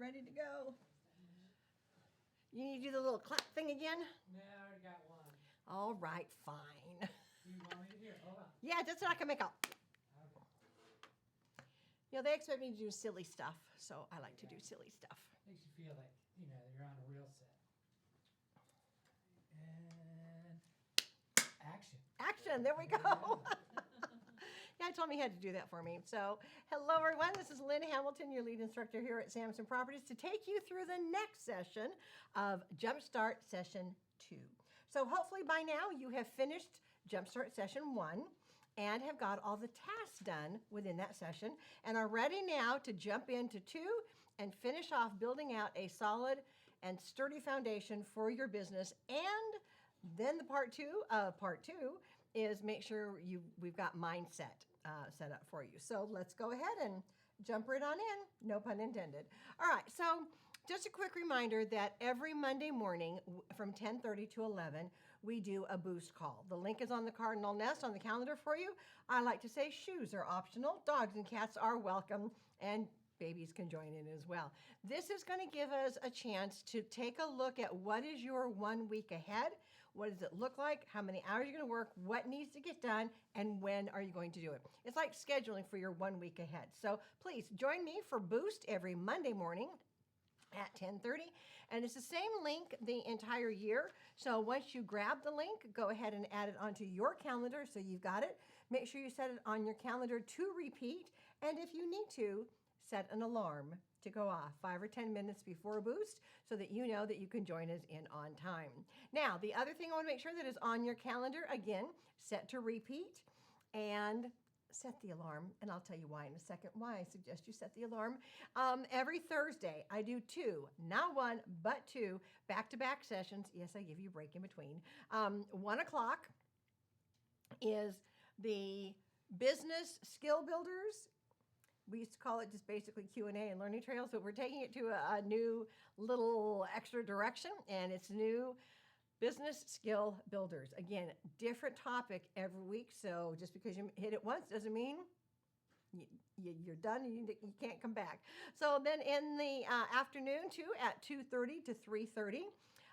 ready to go. You need to do the little clap thing again? No, I already got one. All right, fine. Do you want me to hear? Hold on. Yeah, that's what I can make out. Okay. You know, they expect me to do silly stuff, so I like to do silly stuff. Makes you feel like, you know, you're on a real set. And action. Action, there we go. Yeah, I told me he had to do that for me. So, hello everyone, this is Lynn Hamilton, your lead instructor here at Samson Properties, to take you through the next session of Jumpstart Session 2. So hopefully by now you have finished Jumpstart Session 1 and have got all the tasks done within that session and are ready now to jump into 2 and finish off building out a solid and sturdy foundation for your business. And then the part two is make sure we've got mindset set up for you. So let's go ahead and jump right on in, no pun intended. All right, so just a quick reminder that every Monday morning from 10:30 to 11, we do a boost call. The link is on the Cardinal Nest on the calendar for you. I like to say shoes are optional, dogs and cats are welcome, and babies can join in as well. This is going to give us a chance to take a look at what is your 1 week ahead. What does it look like? How many hours you're going to work? What needs to get done? And when are you going to do it? It's like scheduling for your 1 week ahead. So please join me for Boost every Monday morning at 10:30, and it's the same link the entire year. So once you grab the link, go ahead and add it onto your calendar so you've got it. Make sure you set it on your calendar to repeat, and if you need to, set an alarm to go off 5 or 10 minutes before a boost so that you know that you can join us in on time. Now, the other thing I want to make sure that is on your calendar, again, set to repeat and set the alarm, and I'll tell you why in a second, why I suggest you set the alarm. Every Thursday, I do 2, not 1, but 2 back-to-back sessions. Yes, I give you a break in between. 1 o'clock is the business skill builders. We used to call it just basically Q&A and learning trails, but we're taking it to a new little extra direction, and it's new business skill builders. Again, different topic every week, so just because you hit it once doesn't mean you're done and you can't come back. So then in the afternoon too, at 2:30 to 3:30,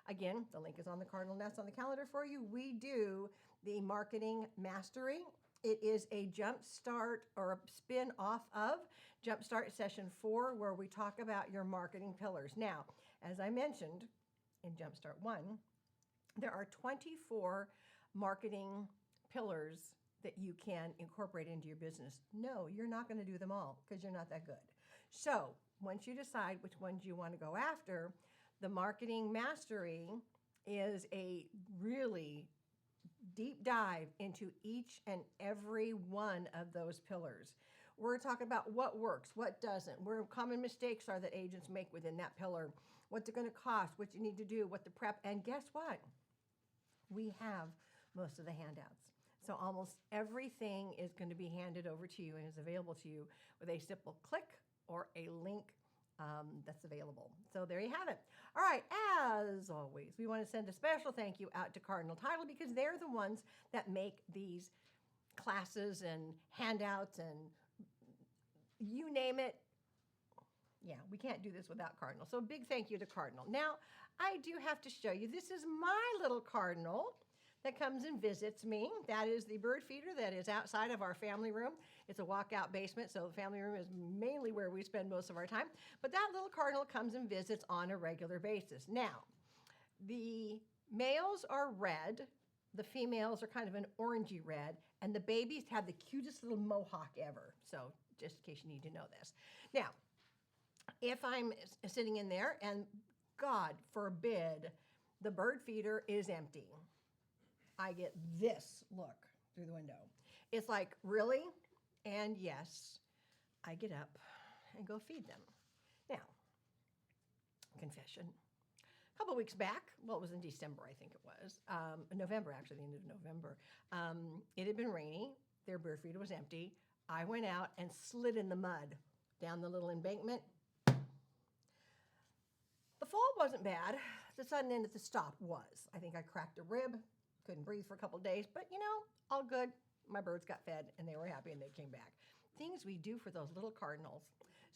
again, the link is on the Cardinal Nest on the calendar for you, we do the Marketing Mastery. It is a jumpstart or a spin off of Jumpstart Session 4, where we talk about your marketing pillars. Now, as I mentioned in Jumpstart 1, there are 24 marketing pillars that you can incorporate into your business. No, you're not going to do them all because you're not that good. So once you decide which ones you want to go after, the Marketing Mastery is a really deep dive into each and every one of those pillars. We're talking about what works, what doesn't, where common mistakes are that agents make within that pillar, what they're going to cost, what you need to do, what the prep, and guess what? We have most of the handouts. So almost everything is going to be handed over to you and is available to you with a simple click or a link that's available. So there you have it. All right, as always, we want to send a special thank you out to Cardinal Title because they're the ones that make these classes and handouts and you name it. Yeah, we can't do this without Cardinal. So a big thank you to Cardinal. Now, I do have to show you, this is my little Cardinal that comes and visits me. That is the bird feeder that is outside of our family room. It's a walkout basement, so the family room is mainly where we spend most of our time. But that little Cardinal comes and visits on a regular basis. Now, the males are red, the females are kind of an orangey red, and the babies have the cutest little mohawk ever. So just in case you need to know this. Now, if I'm sitting in there and God forbid the bird feeder is empty, I get this look through the window. It's like, really? And yes, I get up and go feed them. Now, confession. A couple weeks back, well, it was in December, I think it was, November, actually, the end of November. It had been rainy. Their bird feeder was empty. I went out and slid in the mud down the little embankment. The fall wasn't bad. The sudden end at the stop was. I think I cracked a rib, couldn't breathe for a couple of days, but you know, all good. My birds got fed and they were happy and they came back. Things we do for those little cardinals.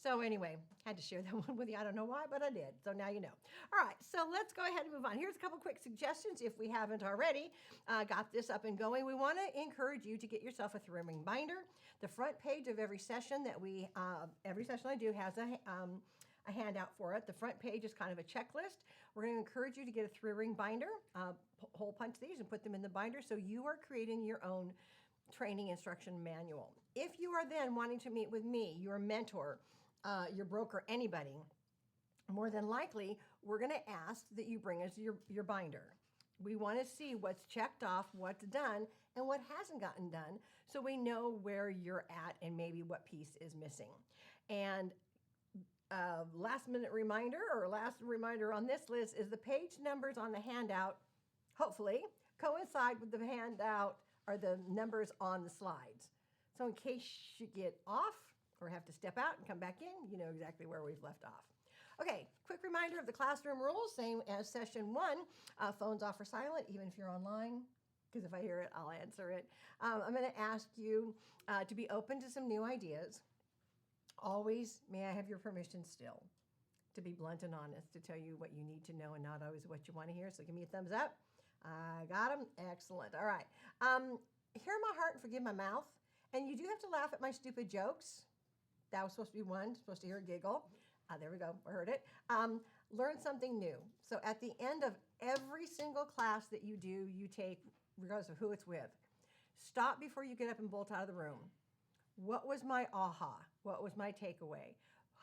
So anyway, had to share that one with you. I don't know why, but I did. So now you know. All right, so let's go ahead and move on. Here's a couple quick suggestions if we haven't already got this up and going. We want to encourage you to get yourself a thrimming binder. The front page of every session every session I do has a handout for it. The front page is kind of a checklist. We're going to encourage you to get a three-ring binder, hole punch these and put them in the binder so you are creating your own training instruction manual. If you are then wanting to meet with me, your mentor, your broker, anybody, more than likely, we're going to ask that you bring us your binder. We want to see what's checked off, what's done, and what hasn't gotten done, so we know where you're at and maybe what piece is missing. And last reminder on this list is the page numbers on the handout, hopefully, coincide with the handout or the numbers on the slides. So in case you get off or have to step out and come back in, you know exactly where we've left off. Okay, quick reminder of the classroom rules, same as session 1. Phones off or silent, even if you're online, because if I hear it, I'll answer it. I'm going to ask you to be open to some new ideas. Always, may I have your permission still to be blunt and honest, to tell you what you need to know and not always what you want to hear. So give me a thumbs up. I got them. Excellent. All right. Hear my heart and forgive my mouth. And you do have to laugh at my stupid jokes. That was supposed to be one. Supposed to hear a giggle. There we go. I heard it. Learn something new. So at the end of every single class that you do, you take, regardless of who it's with, stop before you get up and bolt out of the room. What was my aha? What was my takeaway?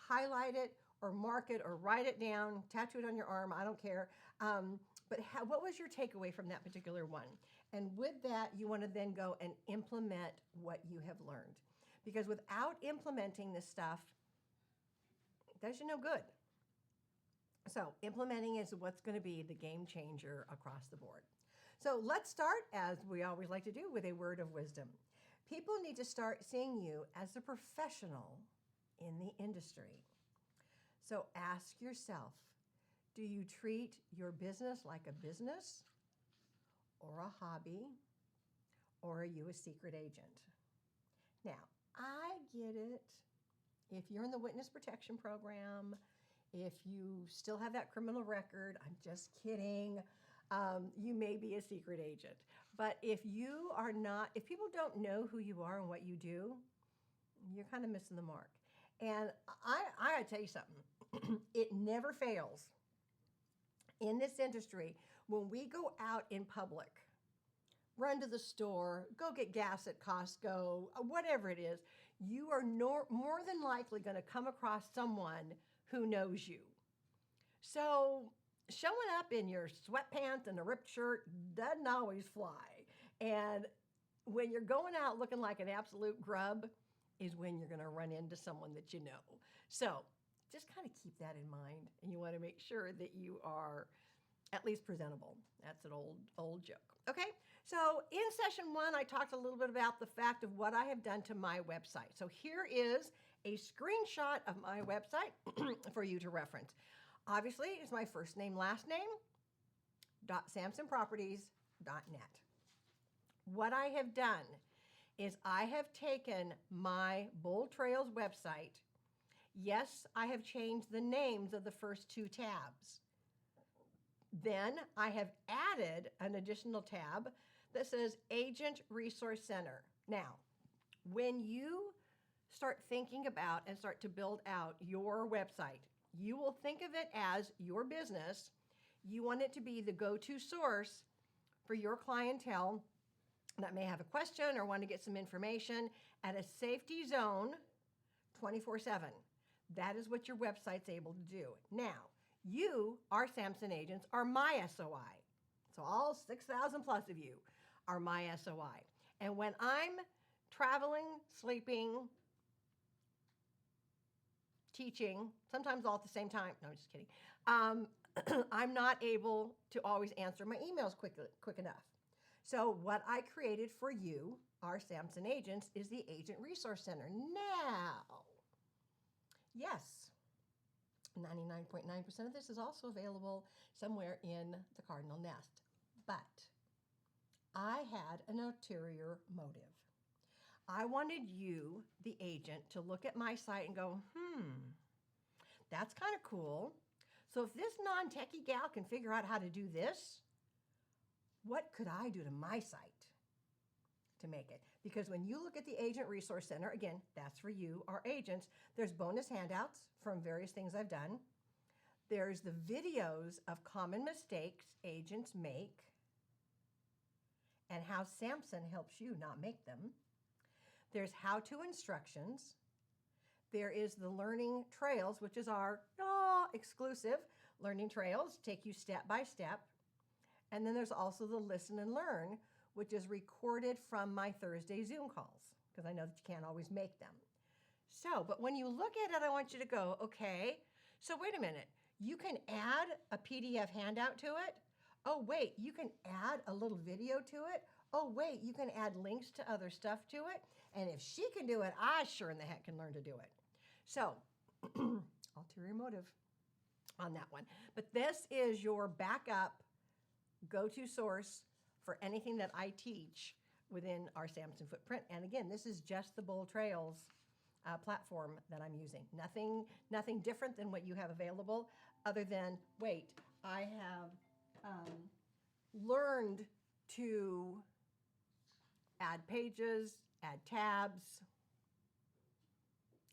Highlight it or mark it or write it down, tattoo it on your arm. I don't care. But what was your takeaway from that particular one? And with that, you want to then go and implement what you have learned. Because without implementing this stuff, it does you no good. So implementing is what's going to be the game changer across the board. So let's start, as we always like to do, with a word of wisdom. People need to start seeing you as a professional in the industry. So ask yourself, do you treat your business like a business or a hobby, or are you a secret agent? Now, I get it. If you're in the witness protection program, if you still have that criminal record, I'm just kidding, you may be a secret agent. But if you are not, if people don't know who you are and what you do, you're kind of missing the mark. And I gotta tell you something, it never fails in this industry when we go out in public, run to the store, go get gas at Costco, whatever it is, you are more than likely going to come across someone who knows you. So showing up in your sweatpants and a ripped shirt doesn't always fly. And when you're going out looking like an absolute grub is when you're going to run into someone that you know. So just kind of keep that in mind. And you want to make sure that you are at least presentable. That's an old joke. Okay, so in session 1, I talked a little bit about the fact of what I have done to my website. So here is a screenshot of my website for you to reference. Obviously, it's my first name, last name, .samsonproperties.net. What I have done is I have taken my Bold Trails website. Yes, I have changed the names of the first 2 tabs. Then I have added an additional tab that says Agent Resource Center. Now, when you start thinking about and start to build out your website, you will think of it as your business. You want it to be the go-to source for your clientele that may have a question or want to get some information at a safety zone 24/7. That is what your website's able to do. Now, you, our Samson agents, are my SOI. So all 6,000 plus of you are my SOI. And when I'm traveling, sleeping, teaching, sometimes all at the same time, no, I'm just kidding, I'm not able to always answer my emails quick enough. So what I created for you, our Samson agents, is the Agent Resource Center. Now, yes, 99.9% of this is also available somewhere in the Cardinal Nest. But I had an ulterior motive. I wanted you, the agent, to look at my site and go, that's kind of cool. So if this non-techie gal can figure out how to do this, what could I do to my site to make it? Because when you look at the Agent Resource Center, again, that's for you, our agents, there's bonus handouts from various things I've done. There's the videos of common mistakes agents make and how Samson helps you not make them. There's how-to instructions. There is the learning trails, which is our exclusive learning trails, take you step by step. And then there's also the listen and learn, which is recorded from my Thursday Zoom calls, because I know that you can't always make them. So, but when you look at it, I want you to go, okay, so wait a minute. You can add a PDF handout to it. Oh, wait, you can add a little video to it. Oh, wait, you can add links to other stuff to it. And if she can do it, I sure in the heck can learn to do it. So, ulterior motive on that one. But this is your backup go-to source for anything that I teach within our Samson footprint. And again, this is just the Bold Trails platform that I'm using. Nothing different than what you have available, other than, wait, I have learned to add pages, add tabs,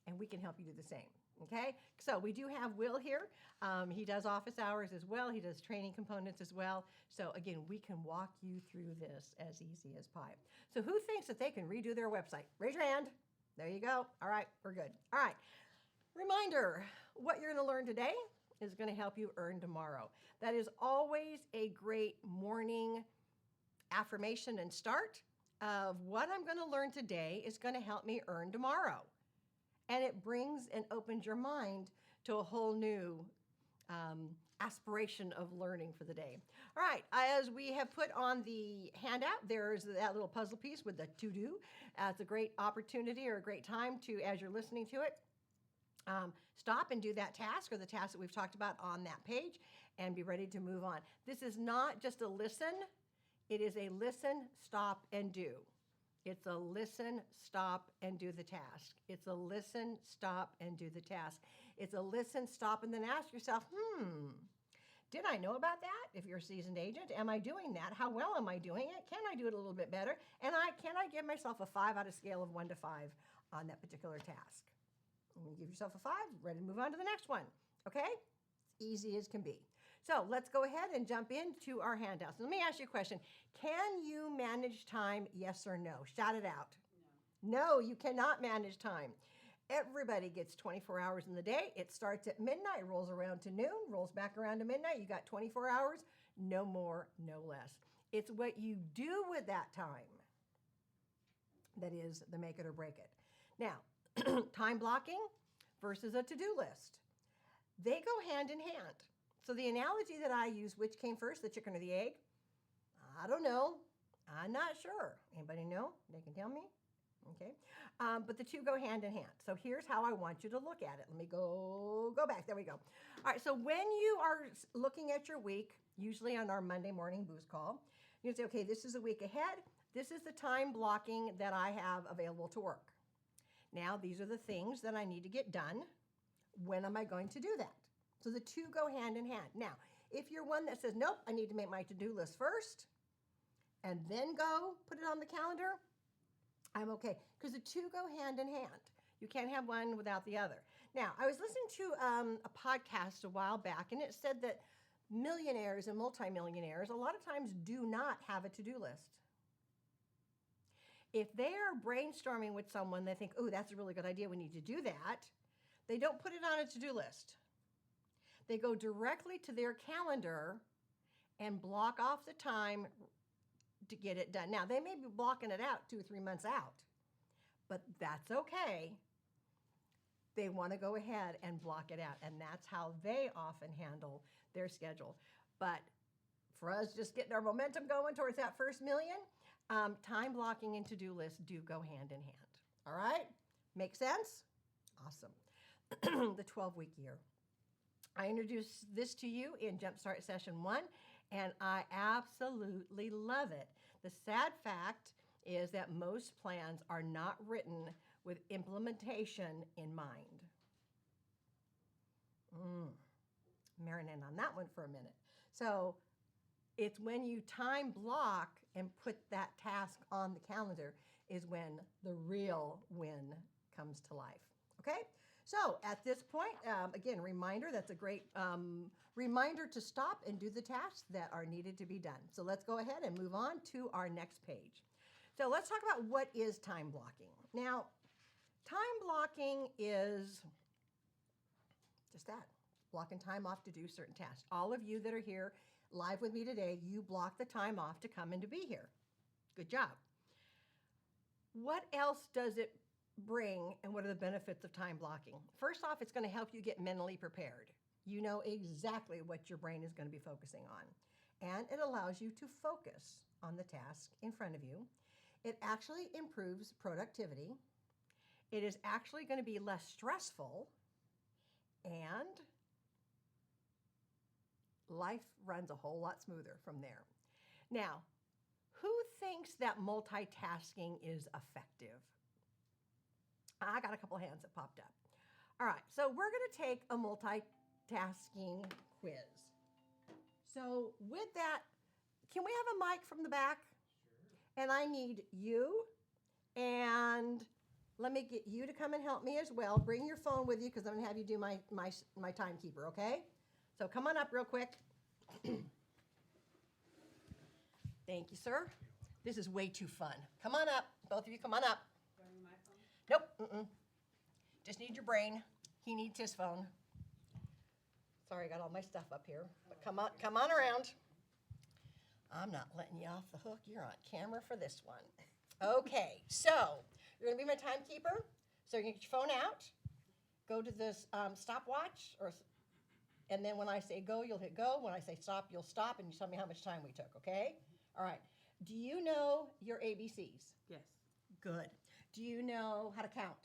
and we can help you do the same. Okay, so we do have Will here. He does office hours as well. He does training components as well. So again, we can walk you through this as easy as pie. So who thinks that they can redo their website? Raise your hand. There you go. All right, we're good. All right, reminder, what you're gonna learn today is gonna help you earn tomorrow. That is always a great morning affirmation and start of what I'm gonna learn today is gonna help me earn tomorrow. And it brings and opens your mind to a whole new aspiration of learning for the day. All right, as we have put on the handout, there's that little puzzle piece with the to-do. It's a great opportunity or a great time to, as you're listening to it, stop and do that task or the task that we've talked about on that page and be ready to move on. This is not just a listen. It is a listen, stop, and do. It's a listen, stop, and do the task. It's a listen, stop, and do the task. It's a listen, stop, and then ask yourself, did I know about that? If you're a seasoned agent, am I doing that? How well am I doing it? Can I do it a little bit better? And can I give myself a 5 out of scale of 1 to 5 on that particular task? And when you give yourself a 5, ready to move on to the next one. Okay? It's easy as can be. So let's go ahead and jump into our handouts. Let me ask you a question. Can you manage time, yes or no? Shout it out. No, you cannot manage time. Everybody gets 24 hours in the day. It starts at midnight, rolls around to noon, rolls back around to midnight. You got 24 hours, no more, no less. It's what you do with that time that is the make it or break it. Now, time blocking versus a to-do list. They go hand in hand. So the analogy that I use, which came first, the chicken or the egg? I don't know. I'm not sure. Anybody know? They can tell me. Okay. But the two go hand in hand. So here's how I want you to look at it. Let me go back. There we go. All right. So when you are looking at your week, usually on our Monday morning boost call, you say, okay, this is a week ahead. This is the time blocking that I have available to work. Now, these are the things that I need to get done. When am I going to do that? So the two go hand in hand. Now, if you're one that says, nope, I need to make my to-do list first and then go put it on the calendar, I'm okay. Because the two go hand in hand. You can't have one without the other. Now, I was listening to a podcast a while back, and it said that millionaires and multimillionaires a lot of times do not have a to-do list. If they are brainstorming with someone, they think, oh, that's a really good idea, we need to do that. They don't put it on a to-do list. They go directly to their calendar and block off the time to get it done. Now, they may be blocking it out 2 or 3 months out, but that's okay. They want to go ahead and block it out, and that's how they often handle their schedule. But for us just getting our momentum going towards that first million, time blocking and to-do lists do go hand in hand. All right? Make sense? Awesome. The 12-week year. I introduced this to you in Jumpstart Session 1, and I absolutely love it. The sad fact is that most plans are not written with implementation in mind. Marinate on that one for a minute. So it's when you time block and put that task on the calendar is when the real win comes to life. Okay? So at this point, again, reminder, that's a great reminder to stop and do the tasks that are needed to be done. So let's go ahead and move on to our next page. So let's talk about what is time blocking. Now, time blocking is just that, blocking time off to do certain tasks. All of you that are here live with me today, you block the time off to come and to be here. Good job. What else does it bring, and what are the benefits of time blocking? First off, it's going to help you get mentally prepared. You know exactly what your brain is going to be focusing on, and it allows you to focus on the task in front of you. It actually improves productivity. It is actually going to be less stressful, and life runs a whole lot smoother from there. Now, who thinks that multitasking is effective? I got a couple of hands that popped up. All right, so we're going to take a multitasking quiz. So with that, can we have a mic from the back? Sure. And I need you, and let me get you to come and help me as well. Bring your phone with you because I'm going to have you do my timekeeper, okay? So come on up real quick. Thank you, sir. This is way too fun. Come on up. Both of you come on up. Nope. Just need your brain. He needs his phone. Sorry, I got all my stuff up here. But come on around. I'm not letting you off the hook. You're on camera for this one. Okay, so you're going to be my timekeeper. So you're going to get your phone out. Go to this stopwatch, and then when I say go, you'll hit go. When I say stop, you'll stop, and you tell me how much time we took, okay? All right. Do you know your ABCs? Yes. Good. Do you know how to count?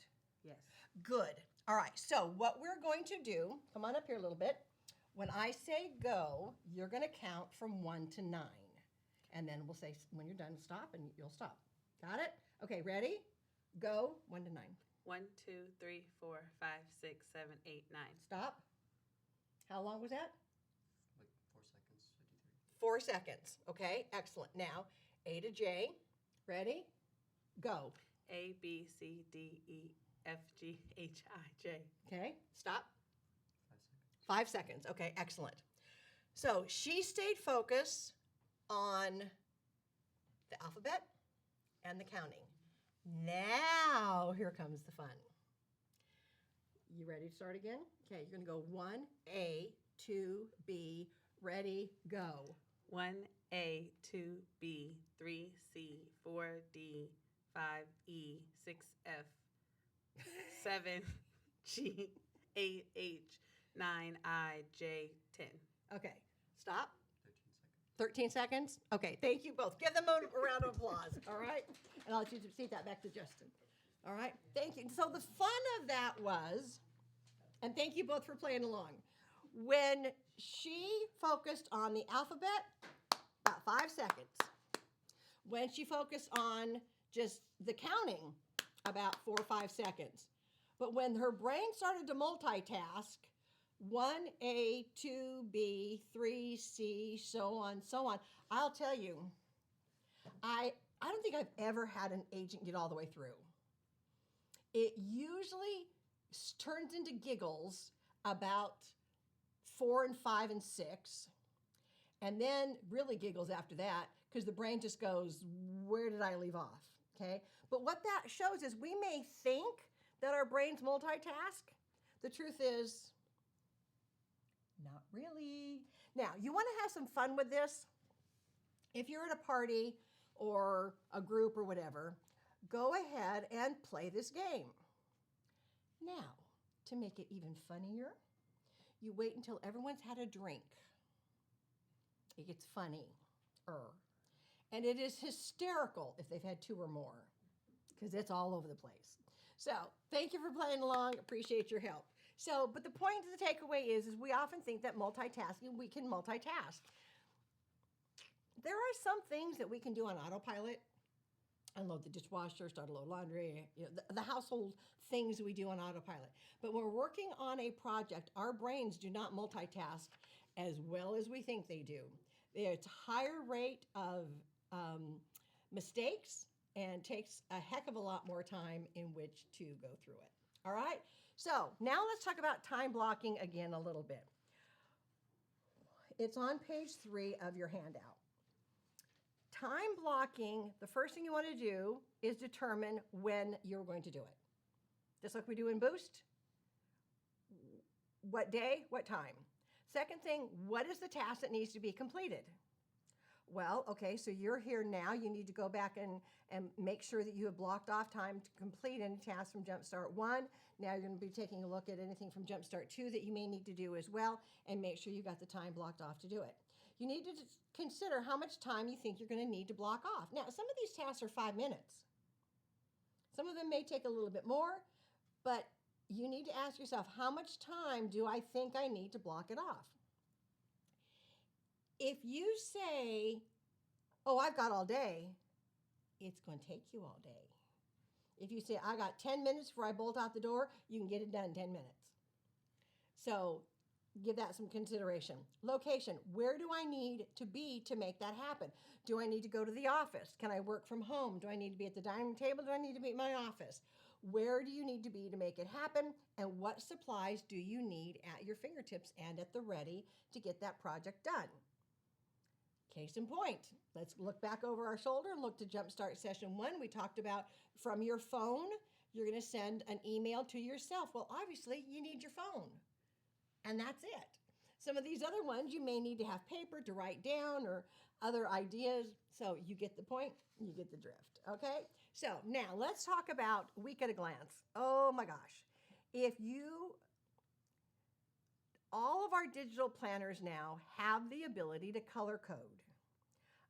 Yes. Good. All right. So what we're going to do, come on up here a little bit. When I say go, you're going to count from 1 to 9. And then we'll say, when you're done, stop, and you'll stop. Got it? Okay, ready? Go, 1 to 9. 1, 2, 3, 4, 5, 6, 7, 8, 9. Stop. How long was that? Like 4 seconds, 53. 4 seconds. Okay, excellent. Now, A to J. Ready? Go. A, B, C, D, E, F, G, H, I, J. Okay, stop. 5 seconds. 5 seconds. Okay, excellent. So she stayed focused on the alphabet and the counting. Now, here comes the fun. You ready to start again? Okay, you're going to go 1A, 2B, ready, go. 1A, 2B, 3C, 4D, 5E, 6F, 7G, 8H, 9I, J, 10. Okay, stop. 13 seconds. 13 seconds? Okay, thank you both. Give them a round of applause, all right? And I'll let you see that back to Justin. All right, thank you. So the fun of that was, and thank you both for playing along, when she focused on the alphabet, about 5 seconds. When she focused on just the counting, about 4 or 5 seconds. But when her brain started to multitask, 1A, 2B, 3C, so on, I'll tell you, I don't think I've ever had an agent get all the way through. It usually turns into giggles about 4 and 5 and 6, and then really giggles after that because the brain just goes, where did I leave off? Okay? But what that shows is we may think that our brains multitask. The truth is, not really. Now, you want to have some fun with this? If you're at a party or a group or whatever, go ahead and play this game. Now, to make it even funnier, you wait until everyone's had a drink. It gets funny. And it is hysterical if they've had 2 or more, because it's all over the place. So, thank you for playing along. Appreciate your help. So, but the point of the takeaway is we often think that multitasking, we can multitask. There are some things that we can do on autopilot. unload the dishwasher, start a load of laundry, the household things we do on autopilot. But when we're working on a project, our brains do not multitask as well as we think they do. It's a higher rate of mistakes and takes a heck of a lot more time in which to go through it. All right? So now let's talk about time blocking again a little bit. It's on page 3 of your handout. Time blocking, the first thing you want to do is determine when you're going to do it. Just like we do in Boost. What day, what time? Second thing, what is the task that needs to be completed? Well, okay, so you're here now. You need to go back and make sure that you have blocked off time to complete any task from Jumpstart 1. Now you're going to be taking a look at anything from Jumpstart 2 that you may need to do as well, and make sure you got the time blocked off to do it. You need to consider how much time you think you're going to need to block off. Now, some of these tasks are 5 minutes. Some of them may take a little bit more, but you need to ask yourself, how much time do I think I need to block it off? If you say, oh, I've got all day, it's going to take you all day. If you say, I got 10 minutes before I bolt out the door, you can get it done in 10 minutes. So give that some consideration. Location, where do I need to be to make that happen? Do I need to go to the office? Can I work from home? Do I need to be at the dining table? Do I need to be at my office? Where do you need to be to make it happen? And what supplies do you need at your fingertips and at the ready to get that project done? Case in point, let's look back over our shoulder and look to Jumpstart Session 1. We talked about from your phone, you're going to send an email to yourself. Well, obviously, you need your phone, and that's it. Some of these other ones, you may need to have paper to write down or other ideas. So you get the point, you get the drift, okay? So now let's talk about week at a glance. Oh my gosh. All of our digital planners now have the ability to color code.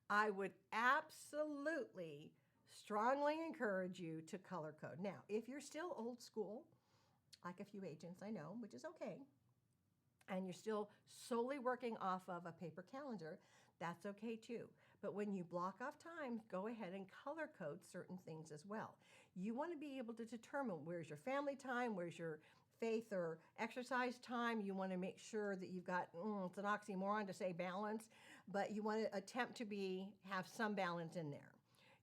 I would absolutely strongly encourage you to color code. Now, if you're still old school, like a few agents I know, which is okay, and you're still solely working off of a paper calendar, that's okay too. But when you block off time, go ahead and color code certain things as well. You want to be able to determine where's your family time, where's your faith or exercise time. You want to make sure that you've got, it's an oxymoron to say balance, but you want to attempt to have some balance in there.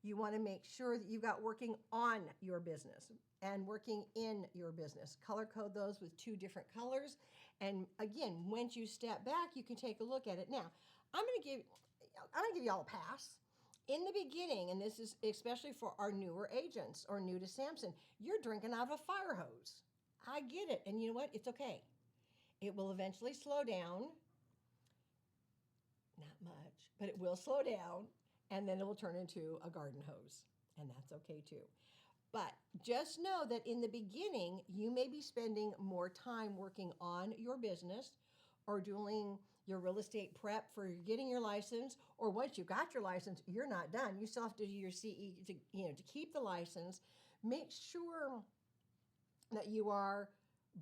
You want to make sure that you've got working on your business and working in your business. Color code those with 2 different colors. And again, once you step back, you can take a look at it. Now, I'm going to give you all a pass. In the beginning, and this is especially for our newer agents or new to Samson, you're drinking out of a fire hose. I get it. And you know what? It's okay. It will eventually slow down. Not much, but it will slow down, and then it will turn into a garden hose, and that's okay too. But just know that in the beginning, you may be spending more time working on your business or doing your real estate prep for getting your license, or once you got your license, you're not done. You still have to do your CE to keep the license. Make sure that you are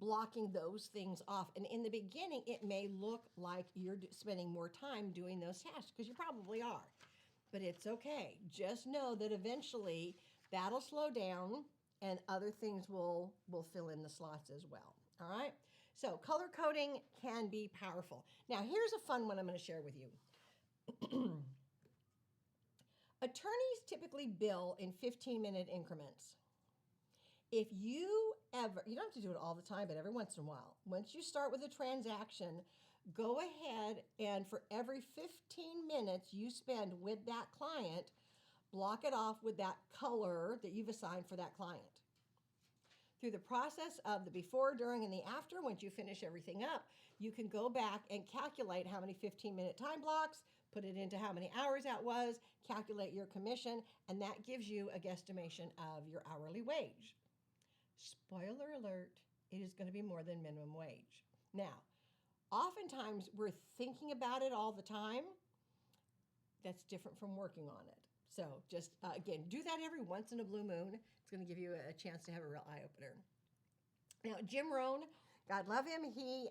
blocking those things off. And in the beginning, it may look like you're spending more time doing those tasks, because you probably are. But it's okay. Just know that eventually that'll slow down and other things will fill in the slots as well. All right? So color coding can be powerful. Now, here's a fun one I'm going to share with you. Attorneys typically bill in 15-minute increments. If you don't have to do it all the time, but every once in a while, once you start with a transaction, go ahead and for every 15 minutes you spend with that client, block it off with that color that you've assigned for that client. Through the process of the before, during, and the after, once you finish everything up, you can go back and calculate how many 15-minute time blocks, put it into how many hours that was, calculate your commission, and that gives you a guesstimation of your hourly wage. Spoiler alert, it is going to be more than minimum wage. Now, oftentimes we're thinking about it all the time. That's different from working on it. So just, again, do that every once in a blue moon. It's going to give you a chance to have a real eye-opener. Now, Jim Rohn, God love him, he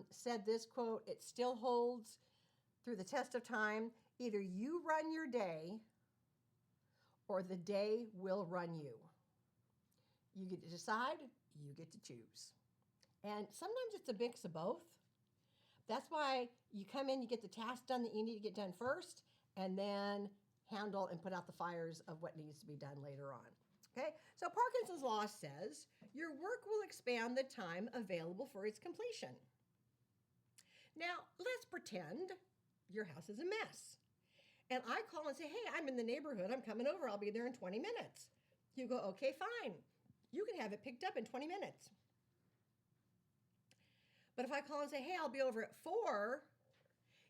said this quote, it still holds through the test of time. Either you run your day or the day will run you. You get to decide, you get to choose. And sometimes it's a mix of both. That's why you come in, you get the task done that you need to get done first, and then handle and put out the fires of what needs to be done later on. Okay, so Parkinson's law says your work will expand the time available for its completion. Now, let's pretend your house is a mess. And I call and say, hey, I'm in the neighborhood. I'm coming over. I'll be there in 20 minutes. You go, okay, fine. You can have it picked up in 20 minutes. But if I call and say, hey, I'll be over at 4,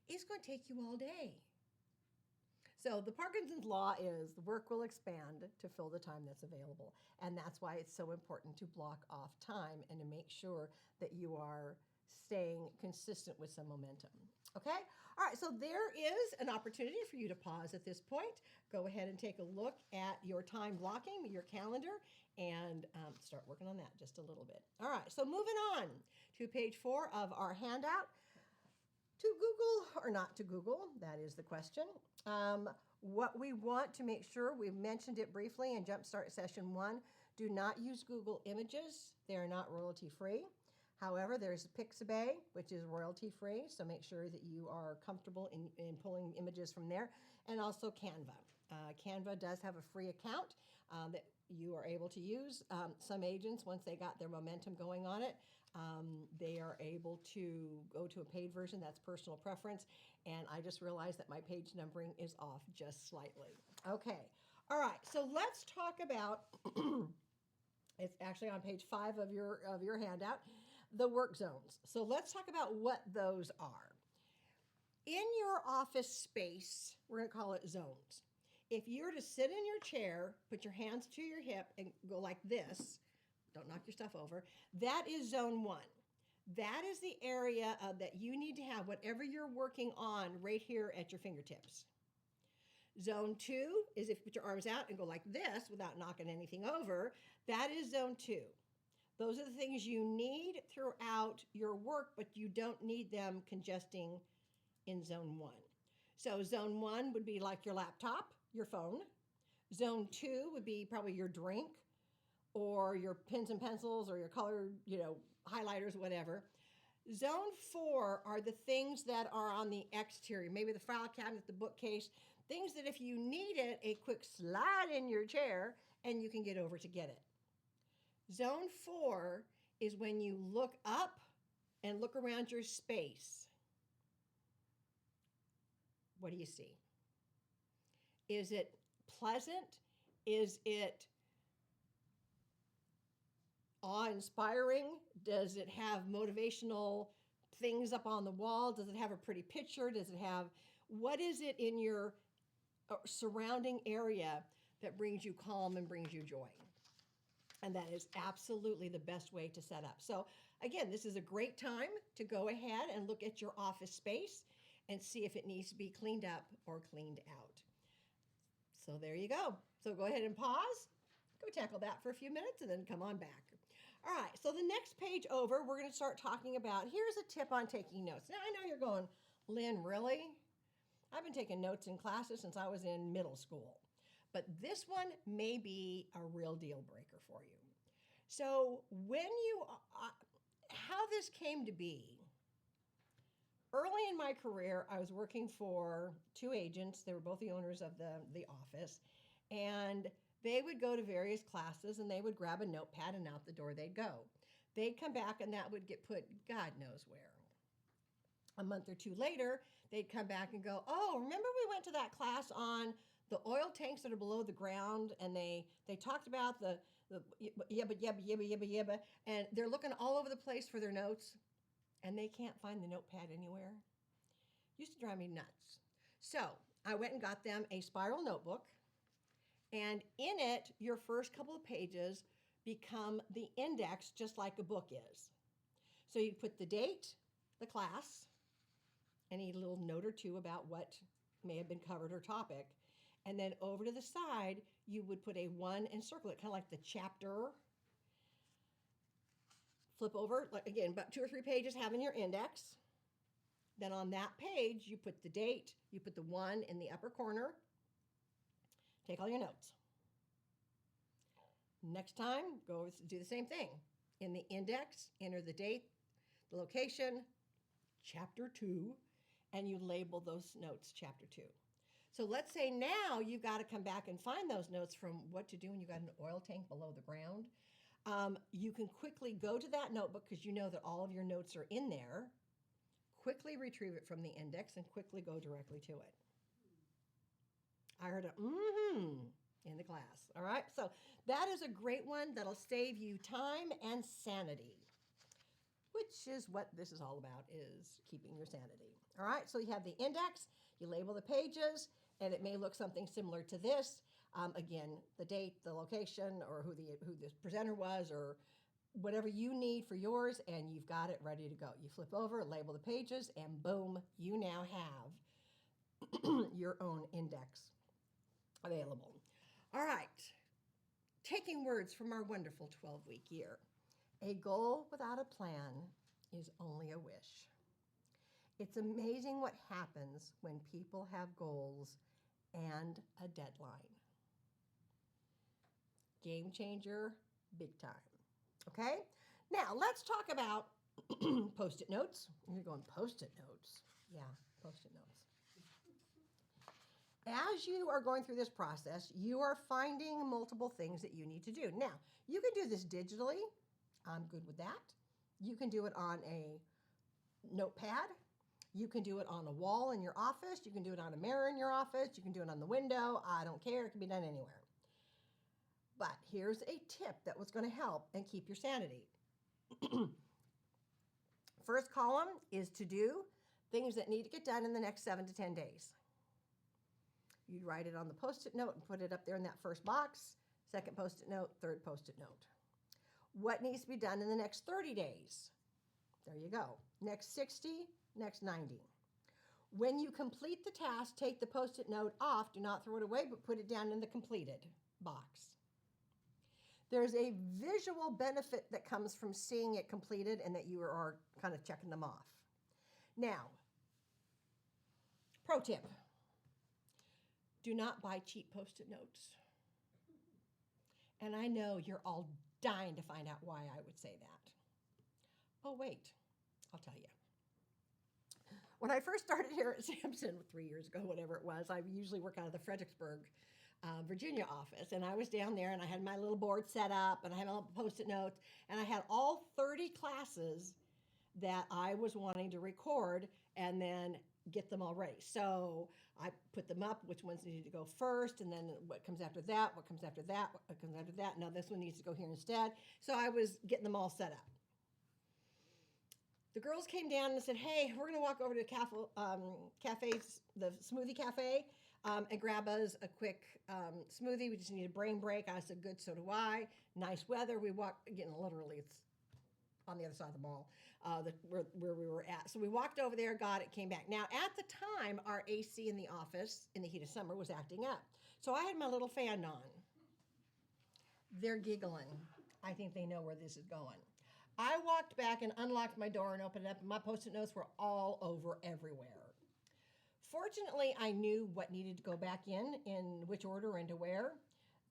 it's going to take you all day. So the Parkinson's law is the work will expand to fill the time that's available. And that's why it's so important to block off time and to make sure that you are staying consistent with some momentum. Okay? All right, so there is an opportunity for you to pause at this point. Go ahead and take a look at your time blocking, your calendar, and start working on that just a little bit. All right, so moving on to page 4 of our handout. To Google or not to Google, that is the question. What we want to make sure, we've mentioned it briefly in Jumpstart Session 1, do not use Google Images. They are not royalty free. However, there's Pixabay, which is royalty free, so make sure that you are comfortable in pulling images from there, and also Canva. Canva does have a free account that you are able to use. Some agents, once they got their momentum going on it, they are able to go to a paid version. That's personal preference. And I just realized that my page numbering is off just slightly. Okay. All right. So let's talk about, it's actually on page 5 of your handout, the work zones. So let's talk about what those are. In your office space, we're going to call it zones. If you're to sit in your chair, put your hands to your hip and go like this, don't knock your stuff over, that is zone 1. That is the area that you need to have whatever you're working on right here at your fingertips. Zone 2 is if you put your arms out and go like this without knocking anything over. That is zone 2. Those are the things you need throughout your work, but you don't need them congesting in zone 1. So zone 1 would be like your laptop, your phone. Zone 2 would be probably your drink or your pens and pencils or your colored, highlighters, whatever. Zone 4 are the things that are on the exterior, maybe the file cabinet, the bookcase, things that if you need it, a quick slide in your chair and you can get over to get it. Zone 4 is when you look up and look around your space. What do you see? Is it pleasant? Is it awe-inspiring? Does it have motivational things up on the wall? Does it have a pretty picture? What is it in your surrounding area that brings you calm and brings you joy? And that is absolutely the best way to set up. So again, this is a great time to go ahead and look at your office space and see if it needs to be cleaned up or cleaned out. So there you go. So go ahead and pause, go tackle that for a few minutes, and then come on back. All right, so the next page over, we're going to start talking about, here's a tip on taking notes. Now, I know you're going, Lynn, really? I've been taking notes in classes since I was in middle school. But this one may be a real deal breaker for you. So how this came to be, early in my career, I was working for 2 agents. They were both the owners of the office. And they would go to various classes and they would grab a notepad and out the door they'd go. They'd come back and that would get put God knows where. A month or 2 later, they'd come back and go, oh, remember we went to that class on the oil tanks that are below the ground, and they talked about the yibba, and they're looking all over the place for their notes, and they can't find the notepad anywhere. Used to drive me nuts. So I went and got them a spiral notebook, and in it, your first couple of pages become the index, just like a book is. So you put the date, the class, any little note or two about what may have been covered or topic, and then over to the side, you would put a 1 and circle it, kind of like the chapter. Flip over, like again, about 2 or 3 pages having your index. Then on that page, you put the date, you put the 1 in the upper corner. Take all your notes. Next time, go do the same thing. In the index, enter the date, the location, chapter 2, and you label those notes chapter 2. So let's say now you got to come back and find those notes from what to do when you got an oil tank below the ground. You can quickly go to that notebook because you know that all of your notes are in there. Quickly retrieve it from the index and quickly go directly to it. I heard a in the class. All right. So that is a great one that'll save you time and sanity, which is what this is all about, is keeping your sanity. All right. So you have the index, you label the pages, and it may look something similar to this. Again, the date, the location, or who the presenter was, or whatever you need for yours, and you've got it ready to go. You flip over, label the pages, and boom, you now have your own index available. All right. Taking words from our wonderful 12-week year. A goal without a plan is only a wish. It's amazing what happens when people have goals and a deadline. Game changer, big time. Okay? Now, let's talk about Post-it notes. You're going, Post-it notes? Yeah, Post-it notes. As you are going through this process, you are finding multiple things that you need to do. Now, you can do this digitally. I'm good with that. You can do it on a notepad. You can do it on a wall in your office. You can do it on a mirror in your office. You can do it on the window. I don't care. It can be done anywhere. But here's a tip that was going to help and keep your sanity. First column is to do things that need to get done in the next 7 to 10 days. You'd write it on the Post-it note and put it up there in that first box. Second Post-it note, third Post-it note. What needs to be done in the next 30 days? There you go. Next 60, next 90. When you complete the task, take the Post-it note off. Do not throw it away, but put it down in the completed box. There's a visual benefit that comes from seeing it completed and that you are kind of checking them off. Now, pro tip. Do not buy cheap Post-it notes. And I know you're all dying to find out why I would say that. Oh, wait, I'll tell you. When I first started here at Samson 3 years ago, whatever it was, I usually work out of the Fredericksburg, Virginia office. And I was down there and I had my little board set up and I had my little Post-it notes and I had all 30 classes that I was wanting to record and then get them all ready. So I put them up, which ones needed to go first, and then what comes after that, what comes after that, what comes after that. Now this one needs to go here instead. So I was getting them all set up. The girls came down and said, hey, we're going to walk over to cafes, the smoothie cafe, and grab us a quick smoothie. We just need a brain break. I said, good, so do I. Nice weather. We walked, again, literally, it's on the other side of the mall, where we were at. So we walked over there, got it, came back. Now, at the time, our AC in the office, in the heat of summer, was acting up. So I had my little fan on. They're giggling. I think they know where this is going. I walked back and unlocked my door and opened it up, and my Post-it notes were all over everywhere. Fortunately, I knew what needed to go back in which order and to where.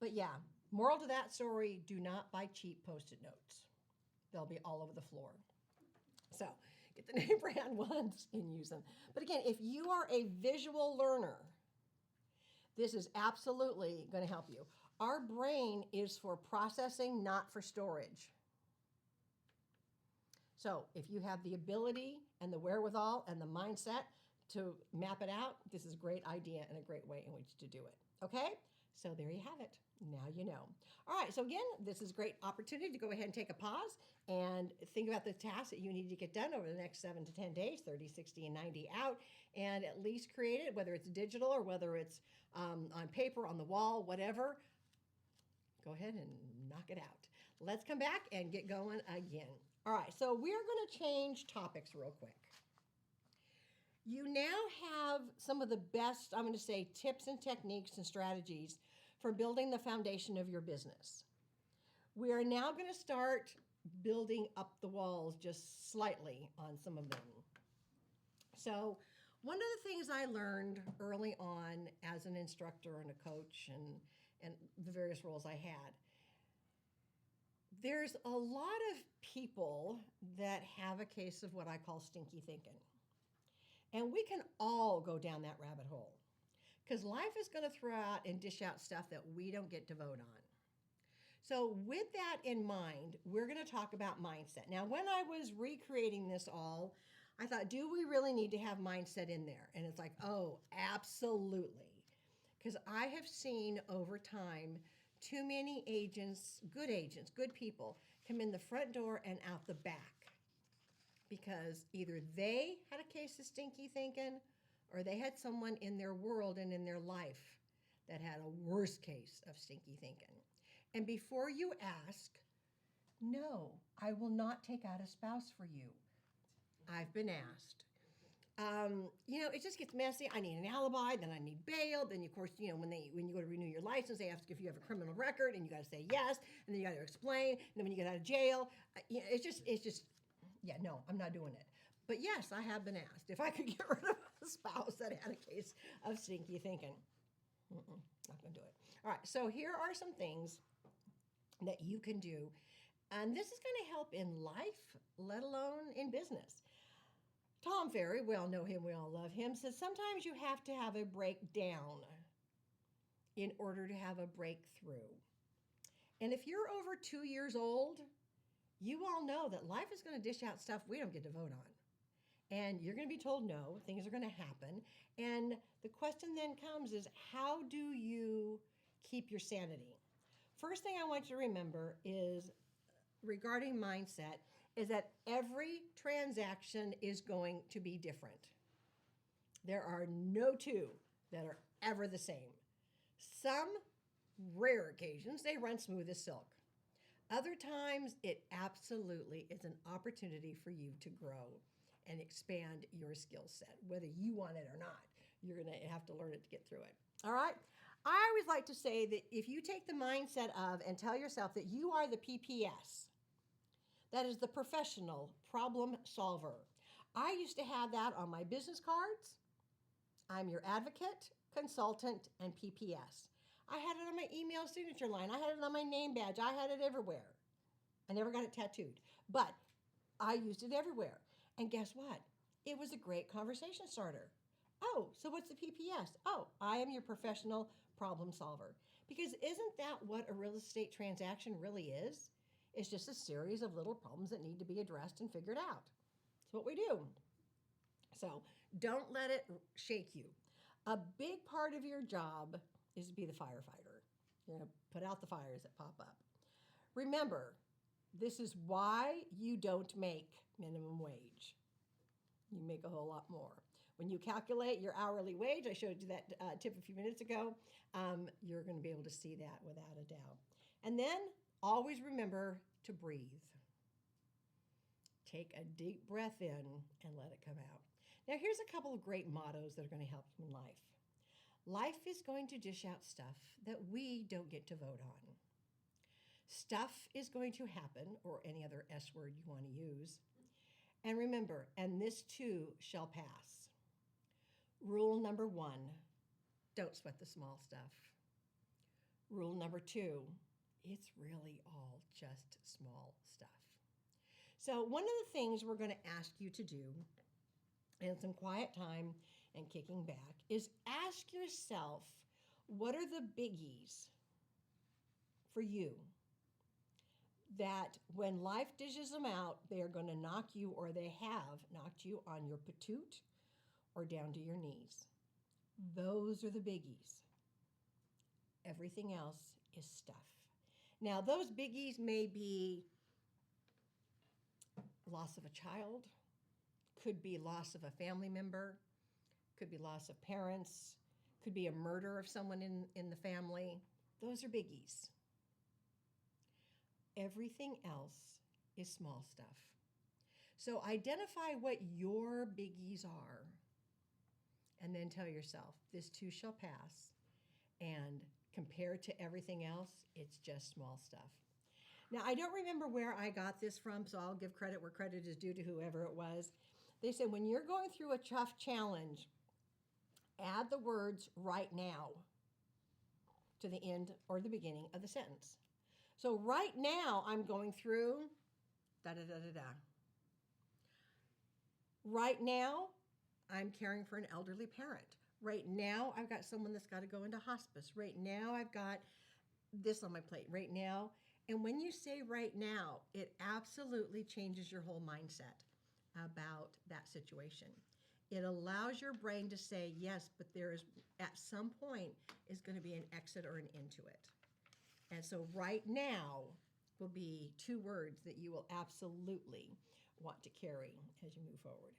But yeah, moral to that story, do not buy cheap Post-it notes. They'll be all over the floor. So get the name brand ones and use them. But again, if you are a visual learner, this is absolutely going to help you. Our brain is for processing, not for storage. So if you have the ability and the wherewithal and the mindset to map it out, this is a great idea and a great way in which to do it. Okay? So there you have it. Now you know. All right, so again, this is a great opportunity to go ahead and take a pause and think about the tasks that you need to get done over the next 7 to 10 days, 30, 60, and 90 out, and at least create it, whether it's digital or whether it's on paper, on the wall, whatever. Go ahead and knock it out. Let's come back and get going again. All right, so we're going to change topics real quick. You now have some of the best, I'm going to say, tips and techniques and strategies for building the foundation of your business. We are now going to start building up the walls just slightly on some of them. So one of the things I learned early on as an instructor and a coach and the various roles I had, there's a lot of people that have a case of what I call stinky thinking. And we can all go down that rabbit hole because life is going to throw out and dish out stuff that we don't get to vote on. So, with that in mind, we're going to talk about mindset. Now, when I was recreating this all, I thought, do we really need to have mindset in there? And it's like, oh, absolutely. Because I have seen over time too many agents, good people, come in the front door and out the back because either they had a case of stinky thinking or they had someone in their world and in their life that had a worse case of stinky thinking. And before you ask, no, I will not take out a spouse for you. I've been asked. It just gets messy. I need an alibi, then I need bail. Then, of course, when you go to renew your license, they ask if you have a criminal record, and you got to say yes, and then you got to explain. And then when you get out of jail, no, I'm not doing it. But yes, I have been asked if I could get rid of a spouse that had a case of stinky thinking. Not gonna do it. All right, so here are some things that you can do, and this is going to help in life, let alone in business. Tom Ferry, we all know him, we all love him, says sometimes you have to have a breakdown in order to have a breakthrough. And if you're over 2 years old, you all know that life is going to dish out stuff we don't get to vote on. And you're going to be told no, things are going to happen. And the question then comes is, how do you keep your sanity? First thing I want you to remember is, regarding mindset, is that every transaction is going to be different. There are no two that are ever the same. Some rare occasions, they run smooth as silk. Other times, it absolutely is an opportunity for you to grow and expand your skill set. Whether you want it or not, you're going to have to learn it to get through it. All right? I always like to say that if you take the mindset of and tell yourself that you are the PPS, that is the professional problem solver. I used to have that on my business cards. I'm your advocate, consultant, and PPS. I had it on my email signature line. I had it on my name badge. I had it everywhere. I never got it tattooed, but I used it everywhere. And guess what? It was a great conversation starter. Oh, so what's the PPS? Oh, I am your professional problem solver. Because isn't that what a real estate transaction really is? It's just a series of little problems that need to be addressed and figured out. That's what we do. So don't let it shake you. A big part of your job is to be the firefighter. You're going to put out the fires that pop up. Remember, this is why you don't make minimum wage. You make a whole lot more. When you calculate your hourly wage, I showed you that tip a few minutes ago, you're going to be able to see that without a doubt. And then always remember to breathe. Take a deep breath in and let it come out. Now, here's a couple of great mottos that are going to help you in life. Life is going to dish out stuff that we don't get to vote on. Stuff is going to happen, or any other S word you want to use. And remember, and this too shall pass. Rule number 1, don't sweat the small stuff. Rule number 2, it's really all just small stuff. So one of the things we're going to ask you to do in some quiet time and kicking back is ask yourself, what are the biggies for you that when life dishes them out, they are going to knock you, or they have knocked you on your patoot or down to your knees? Those are the biggies. Everything else is stuff. Now, those biggies may be loss of a child, could be loss of a family member, could be loss of parents, could be a murder of someone in the family. Those are biggies. Everything else is small stuff. So identify what your biggies are, and then tell yourself, this too shall pass. And compared to everything else, it's just small stuff. Now, I don't remember where I got this from, so I'll give credit where credit is due to whoever it was. They said, when you're going through a tough challenge, add the words right now to the end or the beginning of the sentence. So right now I'm going through da da da da da. Right now I'm caring for an elderly parent. Right now I've got someone that's got to go into hospice. Right now I've got this on my plate. Right now. And when you say right now, it absolutely changes your whole mindset about that situation. It allows your brain to say yes, but there is at some point is going to be an exit or an into it. And so right now will be two words that you will absolutely want to carry as you move forward.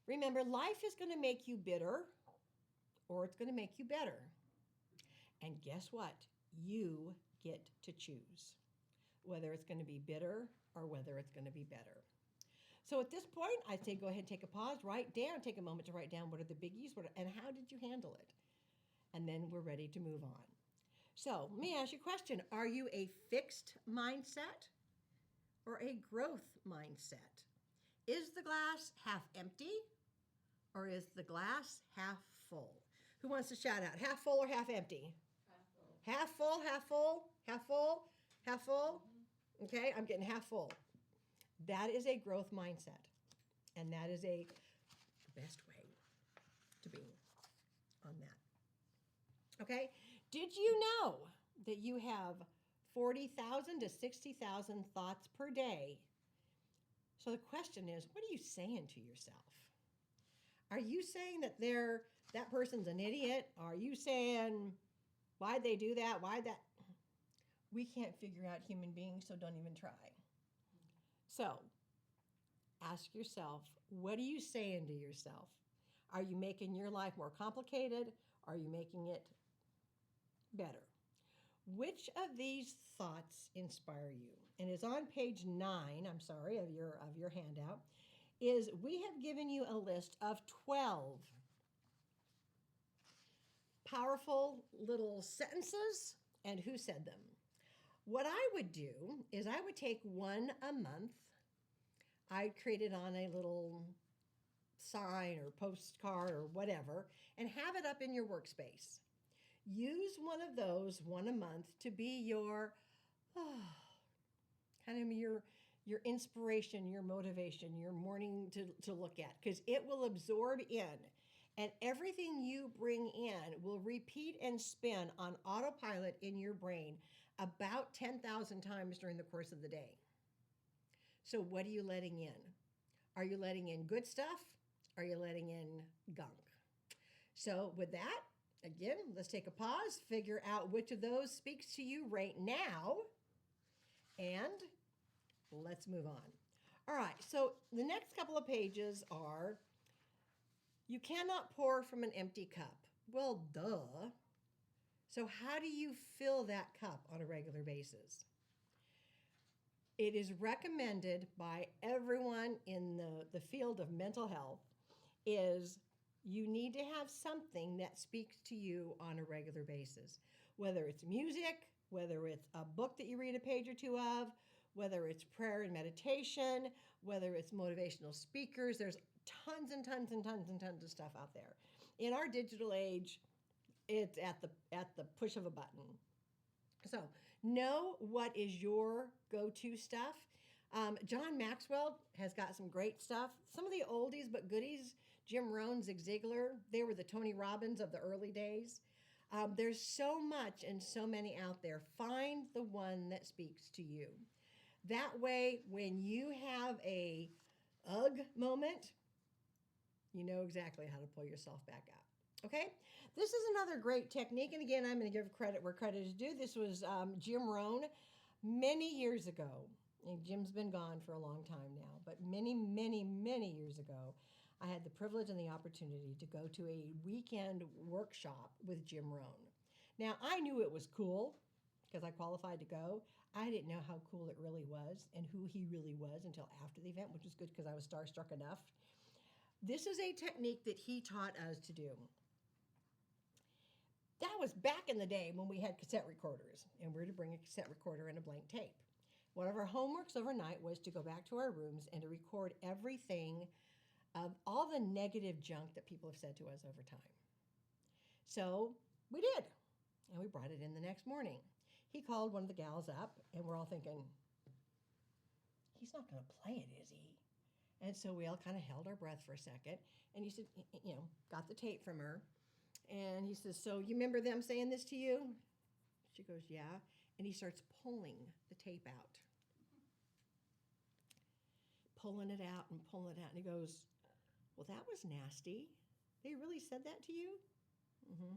Remember, life is going to make you bitter or it's going to make you better. And guess what? You get to choose whether it's going to be bitter or whether it's going to be better. So at this point, I'd say go ahead and take a pause, take a moment to write down what are the biggies, and how did you handle it? And then we're ready to move on. So let me ask you a question. Are you a fixed mindset or a growth mindset? Is the glass half empty or is the glass half full? Who wants to shout out? Half full or half empty? Half full, half full, half full, half full. Okay, I'm getting half full. That is a growth mindset. And that is the best way to be on that. Okay, did you know that you have 40,000 to 60,000 thoughts per day? So the question is, what are you saying to yourself? Are you saying that that person's an idiot? Are you saying, why'd they do that? Why that? We can't figure out human beings, so don't even try. So ask yourself, what are you saying to yourself? Are you making your life more complicated? Are you making it better? Which of these thoughts inspire you? And it's on page 9, of your handout, is we have given you a list of 12 powerful little sentences and who said them. What I would do is I would take one a month. I'd create it on a little sign or postcard or whatever and have it up in your workspace. Use one of those one a month to be your your inspiration, your motivation, your morning to look at, because it will absorb in, and everything you bring in will repeat and spin on autopilot in your brain about 10,000 times during the course of the day. So what are you letting in? Are you letting in good stuff? Are you letting in gunk? So with that, again, let's take a pause, figure out which of those speaks to you right now, and let's move on. All right, so the next couple of pages are, you cannot pour from an empty cup. Well, duh. So how do you fill that cup on a regular basis? It is recommended by everyone in the field of mental health is you need to have something that speaks to you on a regular basis, whether it's music, whether it's a book that you read a page or two of, whether it's prayer and meditation, whether it's motivational speakers. There's tons and tons and tons and tons of stuff out there. In our digital age, it's at the push of a button. So know what is your go-to stuff. John Maxwell has got some great stuff. Some of the oldies but goodies, Jim Rohn, Zig Ziglar, they were the Tony Robbins of the early days. There's so much and so many out there. Find the one that speaks to you. That way, when you have a ugh moment, you know exactly how to pull yourself back up. Okay? This is another great technique. And again, I'm going to give credit where credit is due. This was Jim Rohn many years ago. And Jim's been gone for a long time now. But many, many, many years ago, I had the privilege and the opportunity to go to a weekend workshop with Jim Rohn. Now, I knew it was cool because I qualified to go. I didn't know how cool it really was and who he really was until after the event, which was good because I was starstruck enough. This is a technique that he taught us to do. That was back in the day when we had cassette recorders and we were to bring a cassette recorder and a blank tape. One of our homeworks overnight was to go back to our rooms and to record everything of all the negative junk that people have said to us over time. So we did, and we brought it in the next morning. he called one of the gals up, and we're all thinking, he's not going to play it, is he? And so we all kind of held our breath for a second. And he said, got the tape from her. And he says, so you remember them saying this to you? She goes, yeah. And he starts pulling the tape out. Pulling it out and pulling it out. And he goes, well, that was nasty. They really said that to you? Mm-hmm.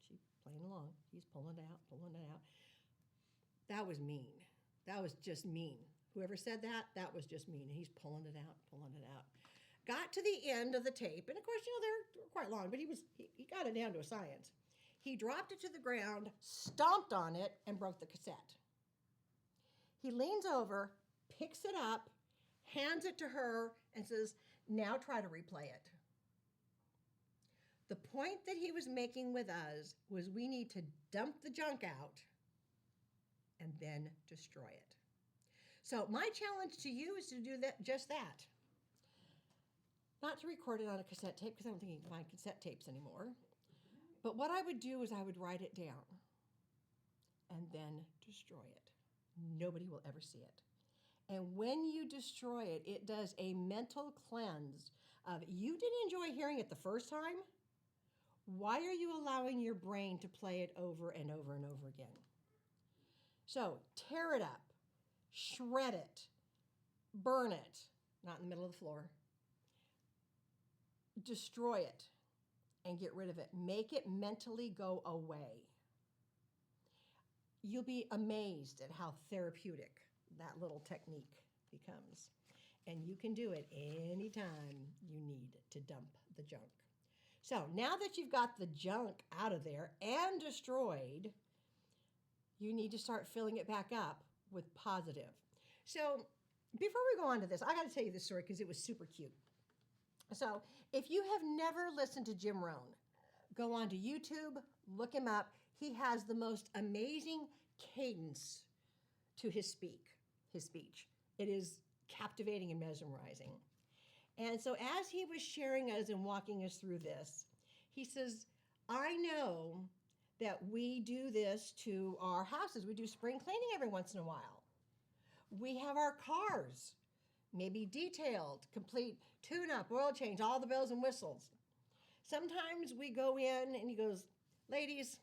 She's playing along. He's pulling it out, pulling it out. That was mean. That was just mean. Whoever said that, that was just mean. And he's pulling it out, pulling it out. Got to the end of the tape. And of course, they're quite long, but he got it down to a science. He dropped it to the ground, stomped on it, and broke the cassette. He leans over, picks it up, hands it to her, and says, now try to replay it. The point that he was making with us was we need to dump the junk out and then destroy it. So my challenge to you is to do just that. Not to record it on a cassette tape, because I don't think you can find cassette tapes anymore. But what I would do is I would write it down and then destroy it. Nobody will ever see it. And when you destroy it, it does a mental cleanse of, you didn't enjoy hearing it the first time. Why are you allowing your brain to play it over and over and over again? So tear it up, shred it, burn it, not in the middle of the floor. Destroy it and get rid of it. Make it mentally go away. You'll be amazed at how therapeutic that little technique becomes. And you can do it anytime you need to dump the junk. So now that you've got the junk out of there and destroyed, you need to start filling it back up with positive. So before we go on to this, I got to tell you this story because it was super cute. So if you have never listened to Jim Rohn, go on to YouTube, look him up. He has the most amazing cadence to his speech. It is captivating and mesmerizing. And so as he was sharing us and walking us through this, he says, I know that we do this to our houses. We do spring cleaning every once in a while. We have our cars, maybe detailed, complete tune-up, oil change, all the bells and whistles. Sometimes we go in and he goes, ladies,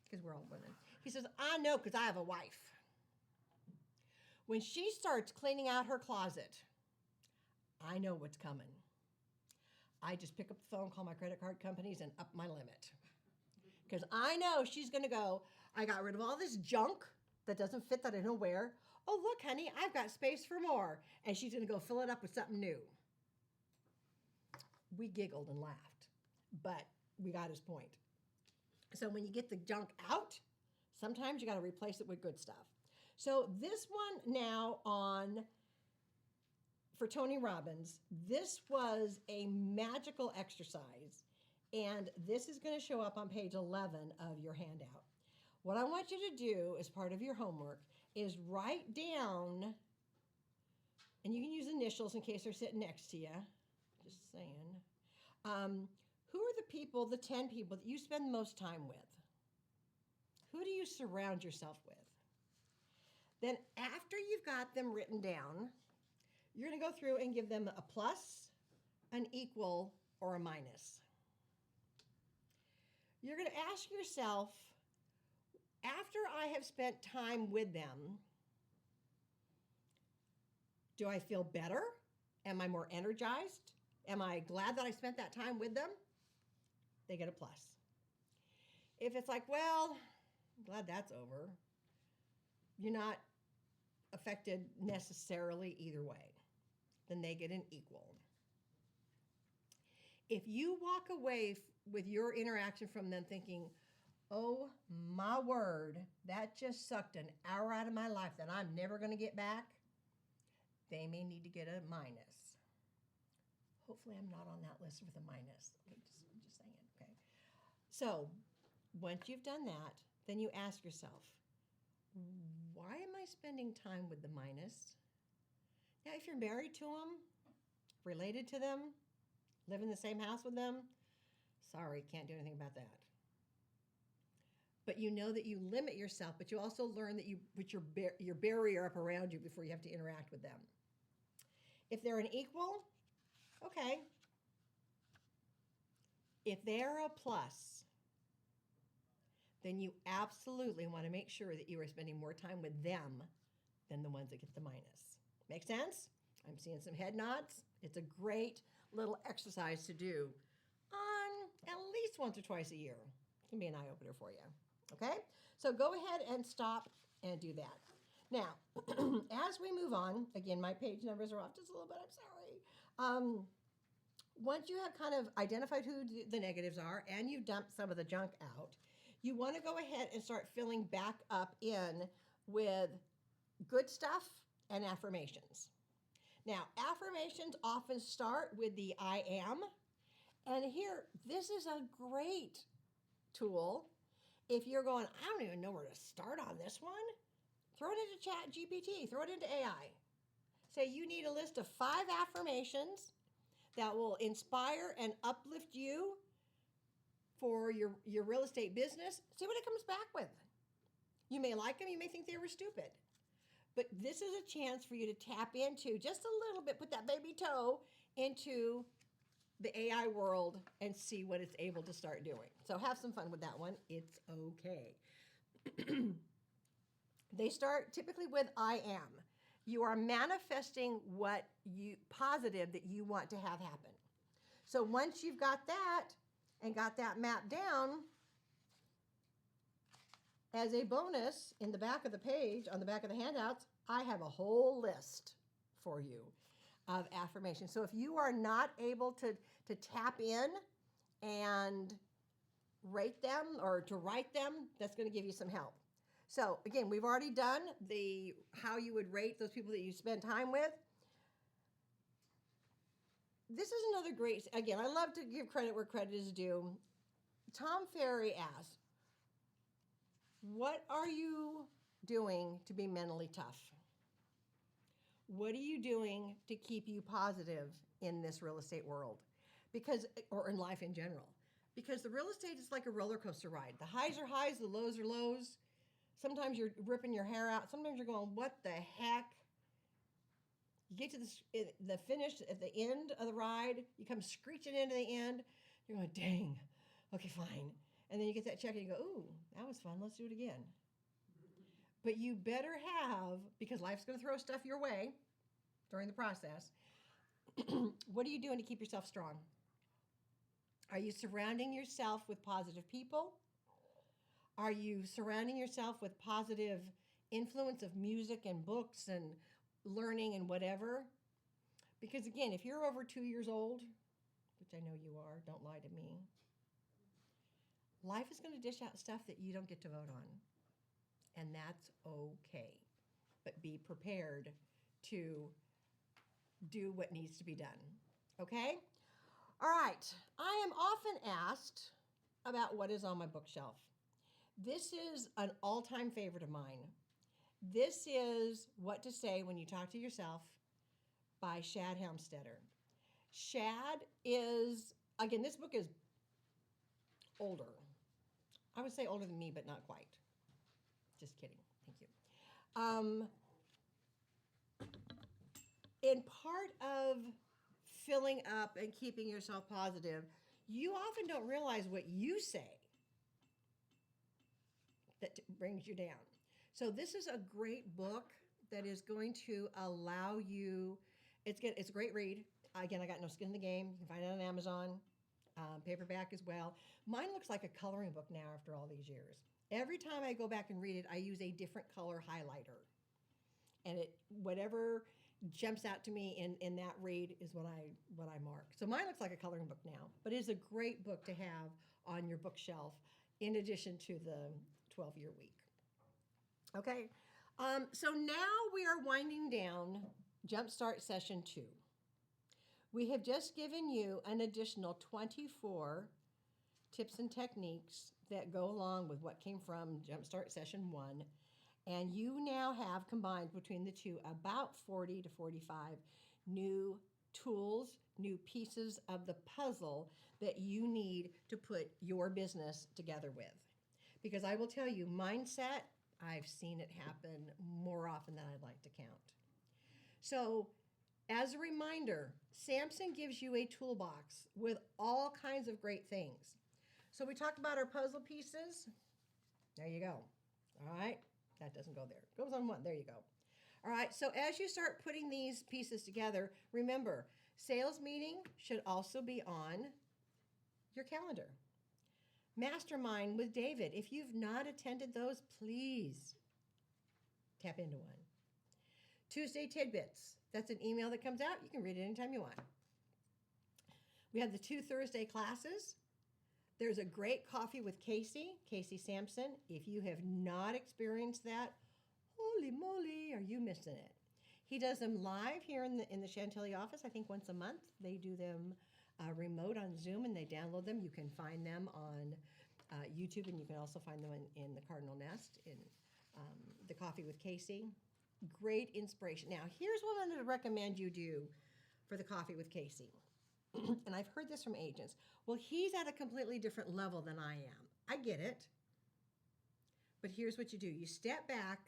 because we're all women, he says, I know because I have a wife. When she starts cleaning out her closet, I know what's coming. I just pick up the phone, call my credit card companies, and up my limit. Because I know she's going to go, I got rid of all this junk that doesn't fit that I don't wear. Oh, look, honey, I've got space for more. And she's going to go fill it up with something new. We giggled and laughed, but we got his point. So when you get the junk out, sometimes you got to replace it with good stuff. So this one now for Tony Robbins, this was a magical exercise. And this is going to show up on page 11 of your handout. What I want you to do as part of your homework is write down, and you can use initials in case they're sitting next to you. Just saying. Who are the people, the 10 people that you spend the most time with? Who do you surround yourself with? Then after you've got them written down, you're going to go through and give them a plus, an equal, or a minus. You're going to ask yourself, after I have spent time with them, do I feel better? Am I more energized? Am I glad that I spent that time with them? They get a plus. If it's like, well, I'm glad that's over, you're not affected necessarily either way, then they get an equal. If you walk away with your interaction from them thinking, oh my word, that just sucked an hour out of my life that I'm never going to get back, they may need to get a minus. Hopefully I'm not on that list with a minus. Okay, just saying, okay. So once you've done that, then you ask yourself, why am I spending time with the minus? Now, if you're married to them, related to them, live in the same house with them, sorry, can't do anything about that. but you know that you limit yourself, but you also learn that you put your barrier up around you before you have to interact with them. If they're an equal, okay. If they're a plus, then you absolutely want to make sure that you are spending more time with them than the ones that get the minus. Make sense? I'm seeing some head nods. It's a great little exercise to do on at least once or twice a year. It can be an eye-opener for you. Okay? So go ahead and stop and do that. Now, as we move on, again, my page numbers are off just a little bit. I'm sorry. Once you have kind of identified who the negatives are and you've dumped some of the junk out, you want to go ahead and start filling back up in with good stuff and affirmations. Now, affirmations often start with the I am. And here, this is a great tool. If you're going, I don't even know where to start on this one, throw it into Chat GPT, throw it into AI. Say you need a list of 5 affirmations that will inspire and uplift you for your real estate business. See what it comes back with. You may like them, you may think they were stupid. But this is a chance for you to tap into just a little bit, put that baby toe into the AI world and see what it's able to start doing. So have some fun with that one. It's okay. They start typically with I am. You are manifesting what you positive that you want to have happen. So once you've got that and got that mapped down, as a bonus in the back of the page, on the back of the handouts, I have a whole list for you of affirmations. So if you are not able to tap in and rate them or to write them, that's going to give you some help. So again, we've already done the how you would rate those people that you spend time with. This is another great, again, I love to give credit where credit is due. Tom Ferry asked, what are you doing to be mentally tough? What are you doing to keep you positive in this real estate world? Because, or in life in general. Because the real estate is like a roller coaster ride. The highs are highs, the lows are lows. Sometimes you're ripping your hair out. Sometimes you're going, what the heck? You get to the finish at the end of the ride. You come screeching into the end. You're going, dang, okay, fine. And then you get that check and you go, ooh, that was fun. Let's do it again. But you better have, because life's going to throw stuff your way during the process. What are you doing to keep yourself strong? Are you surrounding yourself with positive people? Are you surrounding yourself with positive influence of music and books and learning and whatever? Because again, if you're over 2 years old, which I know you are, don't lie to me, life is going to dish out stuff that you don't get to vote on. And that's okay. But be prepared to do what needs to be done. Okay? All right. I am often asked about what is on my bookshelf. This is an all-time favorite of mine. This is What to Say When You Talk to Yourself by Shad Helmstetter. Shad is, again, this book is older. I would say older than me, but not quite. Just kidding. Thank you. In part of filling up and keeping yourself positive, you often don't realize what you say that brings you down. So this is a great book that is going to allow you, it's a great read. Again, I got no skin in the game. You can find it on Amazon, paperback as well. Mine looks like a coloring book now after all these years. Every time I go back and read it, I use a different color highlighter. And whatever jumps out to me in that read is what I mark. So mine looks like a coloring book now, but it is a great book to have on your bookshelf in addition to the 12-year week. Okay, so now we are winding down Jumpstart Session 2. We have just given you an additional 24 tips and techniques that go along with what came from Jumpstart Session 1. And you now have combined between the two about 40 to 45 new tools, new pieces of the puzzle that you need to put your business together with. Because I will tell you, mindset, I've seen it happen more often than I'd like to count. So, as a reminder, Samson gives you a toolbox with all kinds of great things. So, we talked about our puzzle pieces. There you go. All right. That doesn't go there. It goes on one. There you go. All right. So, as you start putting these pieces together, remember, sales meeting should also be on your calendar. Mastermind with David. If you've not attended those, please tap into one. Tuesday Tidbits. That's an email that comes out. You can read it anytime you want. We have the 2 Thursday classes. There's a great coffee with Casey Samson. If you have not experienced that, holy moly, are you missing it? He does them live here in the Chantilly office, I think once a month. They do them remote on Zoom, and they download them. You can find them on YouTube, and you can also find them in the Cardinal Nest, in the Coffee with Casey. Great inspiration. Now, here's what I'm going to recommend you do for the Coffee with Casey. And I've heard this from agents. Well, he's at a completely different level than I am. I get it. But here's what you do. You step back,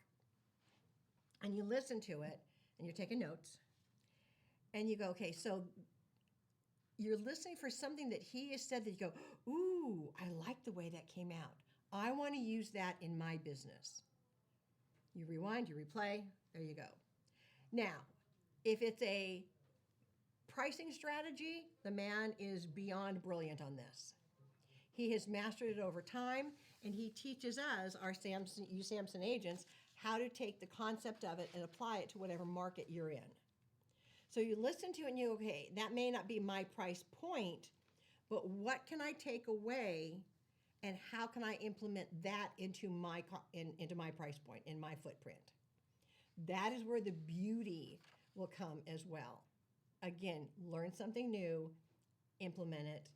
and you listen to it, and you're taking notes. And you go, okay, so you're listening for something that he has said that you go, ooh, I like the way that came out. I want to use that in my business. You rewind, you replay, there you go. Now, if it's a pricing strategy, the man is beyond brilliant on this. He has mastered it over time, and he teaches us, you Samson agents, how to take the concept of it and apply it to whatever market you're in. So you listen to it and you go, okay, that may not be my price point, but what can I take away and how can I implement that into my price point, in my footprint? That is where the beauty will come as well. Again, learn something new, implement it,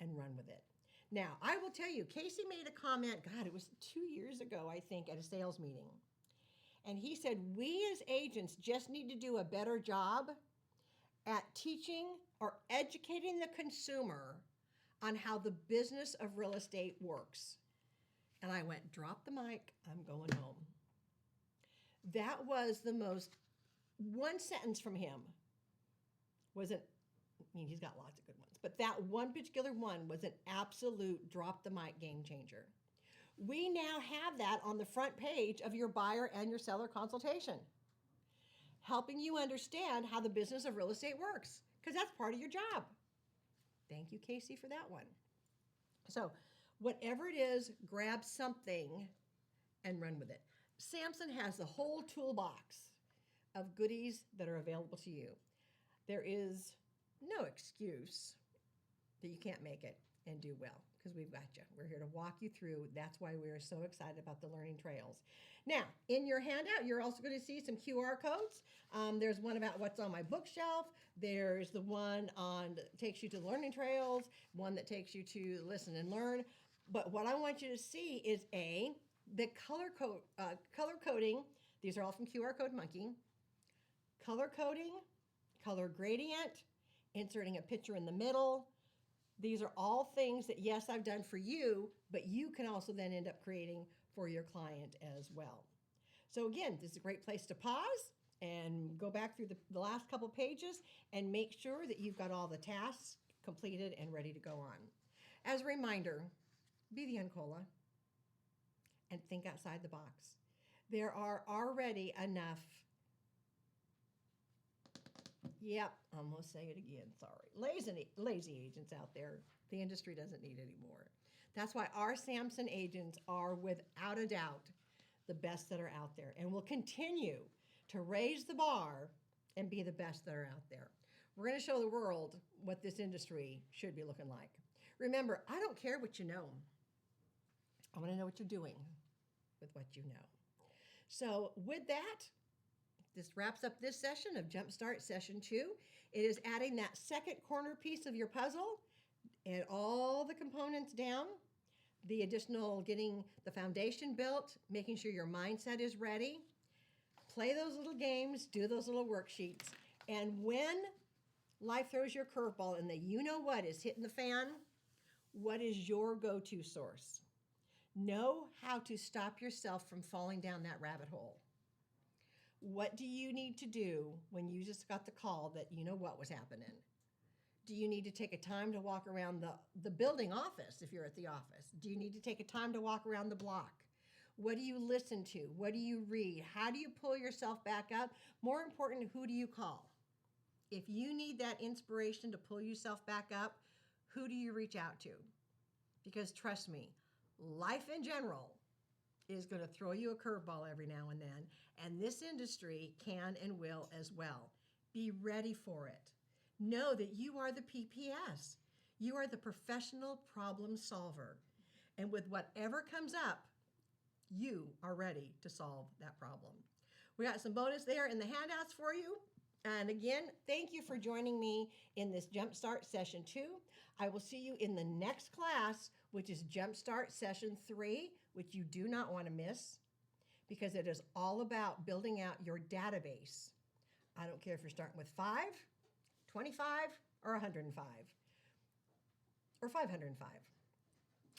and run with it. Now, I will tell you, Casey made a comment, God, it was 2 years ago, I think, at a sales meeting. And he said, we as agents just need to do a better job at teaching or educating the consumer on how the business of real estate works. And I went, drop the mic, I'm going home. That was the most, one sentence from him wasn't, I mean, he's got lots of good ones, but that one particular one was an absolute drop the mic game changer. We now have that on the front page of your buyer and your seller consultation, helping you understand how the business of real estate works, because that's part of your job. Thank you, Casey, for that one. So whatever it is, grab something and run with it. Samson has the whole toolbox of goodies that are available to you. There is no excuse that you can't make it and do well, because we've got you. We're here to walk you through. That's why we are so excited about the learning trails. Now, in your handout, you're also going to see some QR codes. There's one about what's on my bookshelf. There's the one on takes you to the learning trails, one that takes you to listen and learn. But what I want you to see is the color coding. These are all from QR Code Monkey. Color coding, color gradient, inserting a picture in the middle. These are all things that, yes, I've done for you, but you can also then end up creating for your client as well. So again, this is a great place to pause and go back through the last couple pages and make sure that you've got all the tasks completed and ready to go on. As a reminder, be the Uncola and think outside the box. There are already enough, yep, I'm going to say it again, sorry, lazy agents out there. The industry doesn't need any more. That's why our Samson agents are, without a doubt, the best that are out there, and will continue to raise the bar and be the best that are out there. We're going to show the world what this industry should be looking like. Remember, I don't care what you know. I want to know what you're doing with what you know. So with that, this wraps up this session of Jumpstart Session 2. It is adding that second corner piece of your puzzle and all the components down, the additional getting the foundation built, making sure your mindset is ready. Play those little games, do those little worksheets. And when life throws your curveball and the you know what is hitting the fan, what is your go-to source? Know how to stop yourself from falling down that rabbit hole. What do you need to do when you just got the call that you know what was happening? Do you need to take a time to walk around the building office if you're at the office? Do you need to take a time to walk around the block? What do you listen to? What do you read? How do you pull yourself back up? More important, who do you call? If you need that inspiration to pull yourself back up, who do you reach out to? Because trust me, life in general is going to throw you a curveball every now and then, and this industry can and will as well. Be ready for it. Know that you are the PPS. You are the professional problem solver. And with whatever comes up, you are ready to solve that problem. We got some bonus there in the handouts for you. And again, thank you for joining me in this Jumpstart Session 2. I will see you in the next class, which is Jumpstart Session 3, which you do not want to miss because it is all about building out your database. I don't care if you're starting with 5, 25, or 105, or 505.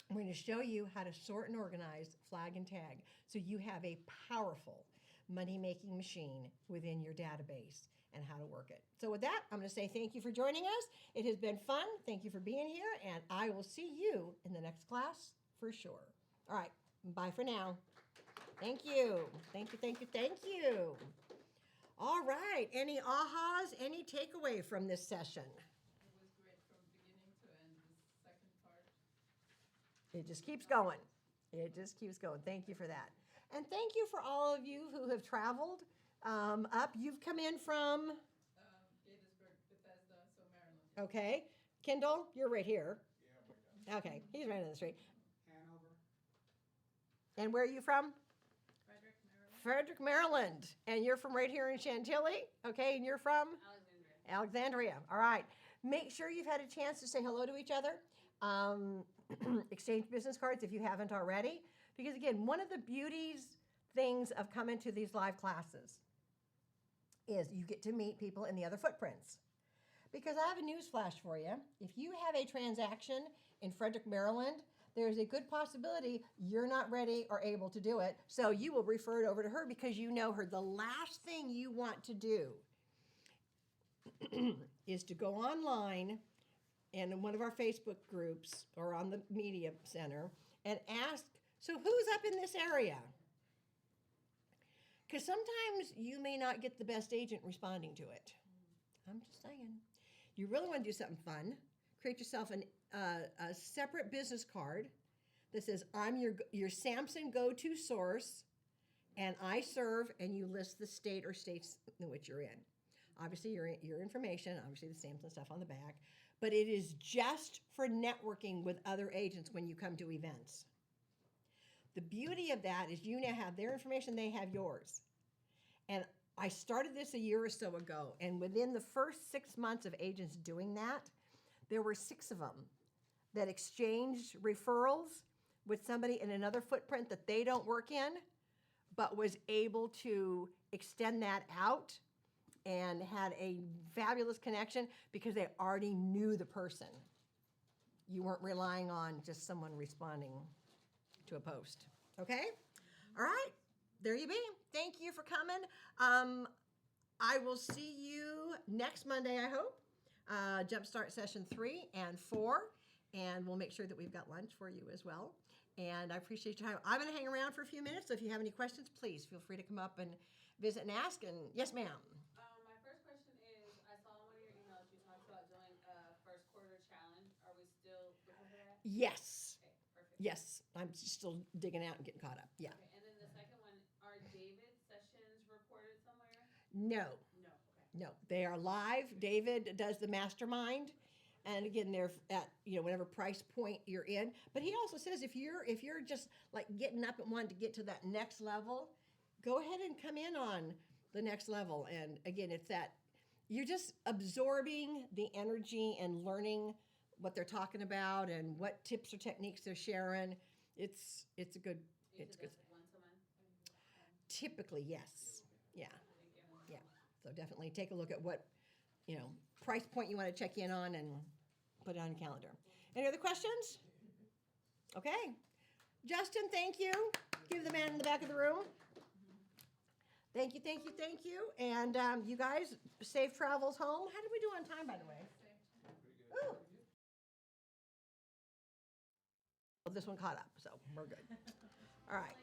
I'm going to show you how to sort and organize, flag and tag, so you have a powerful money-making machine within your database and how to work it. So with that, I'm going to say thank you for joining us. It has been fun. Thank you for being here, and I will see you in the next class for sure. All right, bye for now. Thank you. Thank you, thank you, thank you. All right, any ahas, any takeaway from this session? It was great from beginning to end, the second part. It just keeps going. It just keeps going. Thank you for that. And thank you for all of you who have traveled up. You've come in from, Gettysburg, Bethesda, so Maryland. okay. Kendall, you're right here. Yeah, okay, he's right on the street. Hanover. And where are you from? Frederick, Maryland. Frederick, Maryland. And you're from right here in Chantilly, okay? And you're from? Alexandria. Alexandria. All right. Make sure you've had a chance to say hello to each other. Exchange business cards if you haven't already. Because again, one of the things of coming to these live classes is you get to meet people in the other footprints. Because I have a news flash for you. If you have a transaction in Frederick, Maryland, there's a good possibility you're not ready or able to do it. So you will refer it over to her because you know her. The last thing you want to do is to go online and in one of our Facebook groups or on the media center and ask, so who's up in this area? Because sometimes you may not get the best agent responding to it. I'm just saying. You really want to do something fun. Create yourself a separate business card that says, I'm your Samson go-to source, and I serve, and you list the state or states in which you're in. Obviously, your information, obviously the Samson stuff on the back, but it is just for networking with other agents when you come to events. The beauty of that is you now have their information, they have yours. And I started this a year or so ago, and within the first 6 months of agents doing that, there were 6 of them that exchanged referrals with somebody in another footprint that they don't work in, but was able to extend that out and had a fabulous connection because they already knew the person. You weren't relying on just someone responding to a post. Okay? All right. There you be. Thank you for coming. I will see you next Monday, I hope. Jumpstart Session 3 and 4. And we'll make sure that we've got lunch for you as well. And I appreciate your time. I'm going to hang around for a few minutes. So if you have any questions, please feel free to come up and visit and ask. And yes, ma'am. My first question is, I saw in one of your emails you talked about doing a first quarter challenge. Are we still looking for that? Yes. Okay, perfect. Yes. I'm still digging out and getting caught up. Yeah. Okay, and then the second one, are David sessions recorded somewhere? No. No, okay. No, they are live. David does the mastermind, and again, they're at whatever price point you're in. But he also says if you're just like getting up and wanting to get to that next level, go ahead and come in on the next level. And again, it's that you're just absorbing the energy and learning what they're talking about and what tips or techniques they're sharing. It's a good. You It's said good. that's once a month? Typically, yes. Yeah. Thank you. Yeah, so definitely take a look at what, price point you want to check in on and put it on your calendar. Any other questions? Okay. Justin, thank you. Give the man in the back of the room. Thank you, thank you, thank you. And you guys, safe travels home. How did we do on time, by the way? Ooh. Well, this one caught up, so we're good. All right.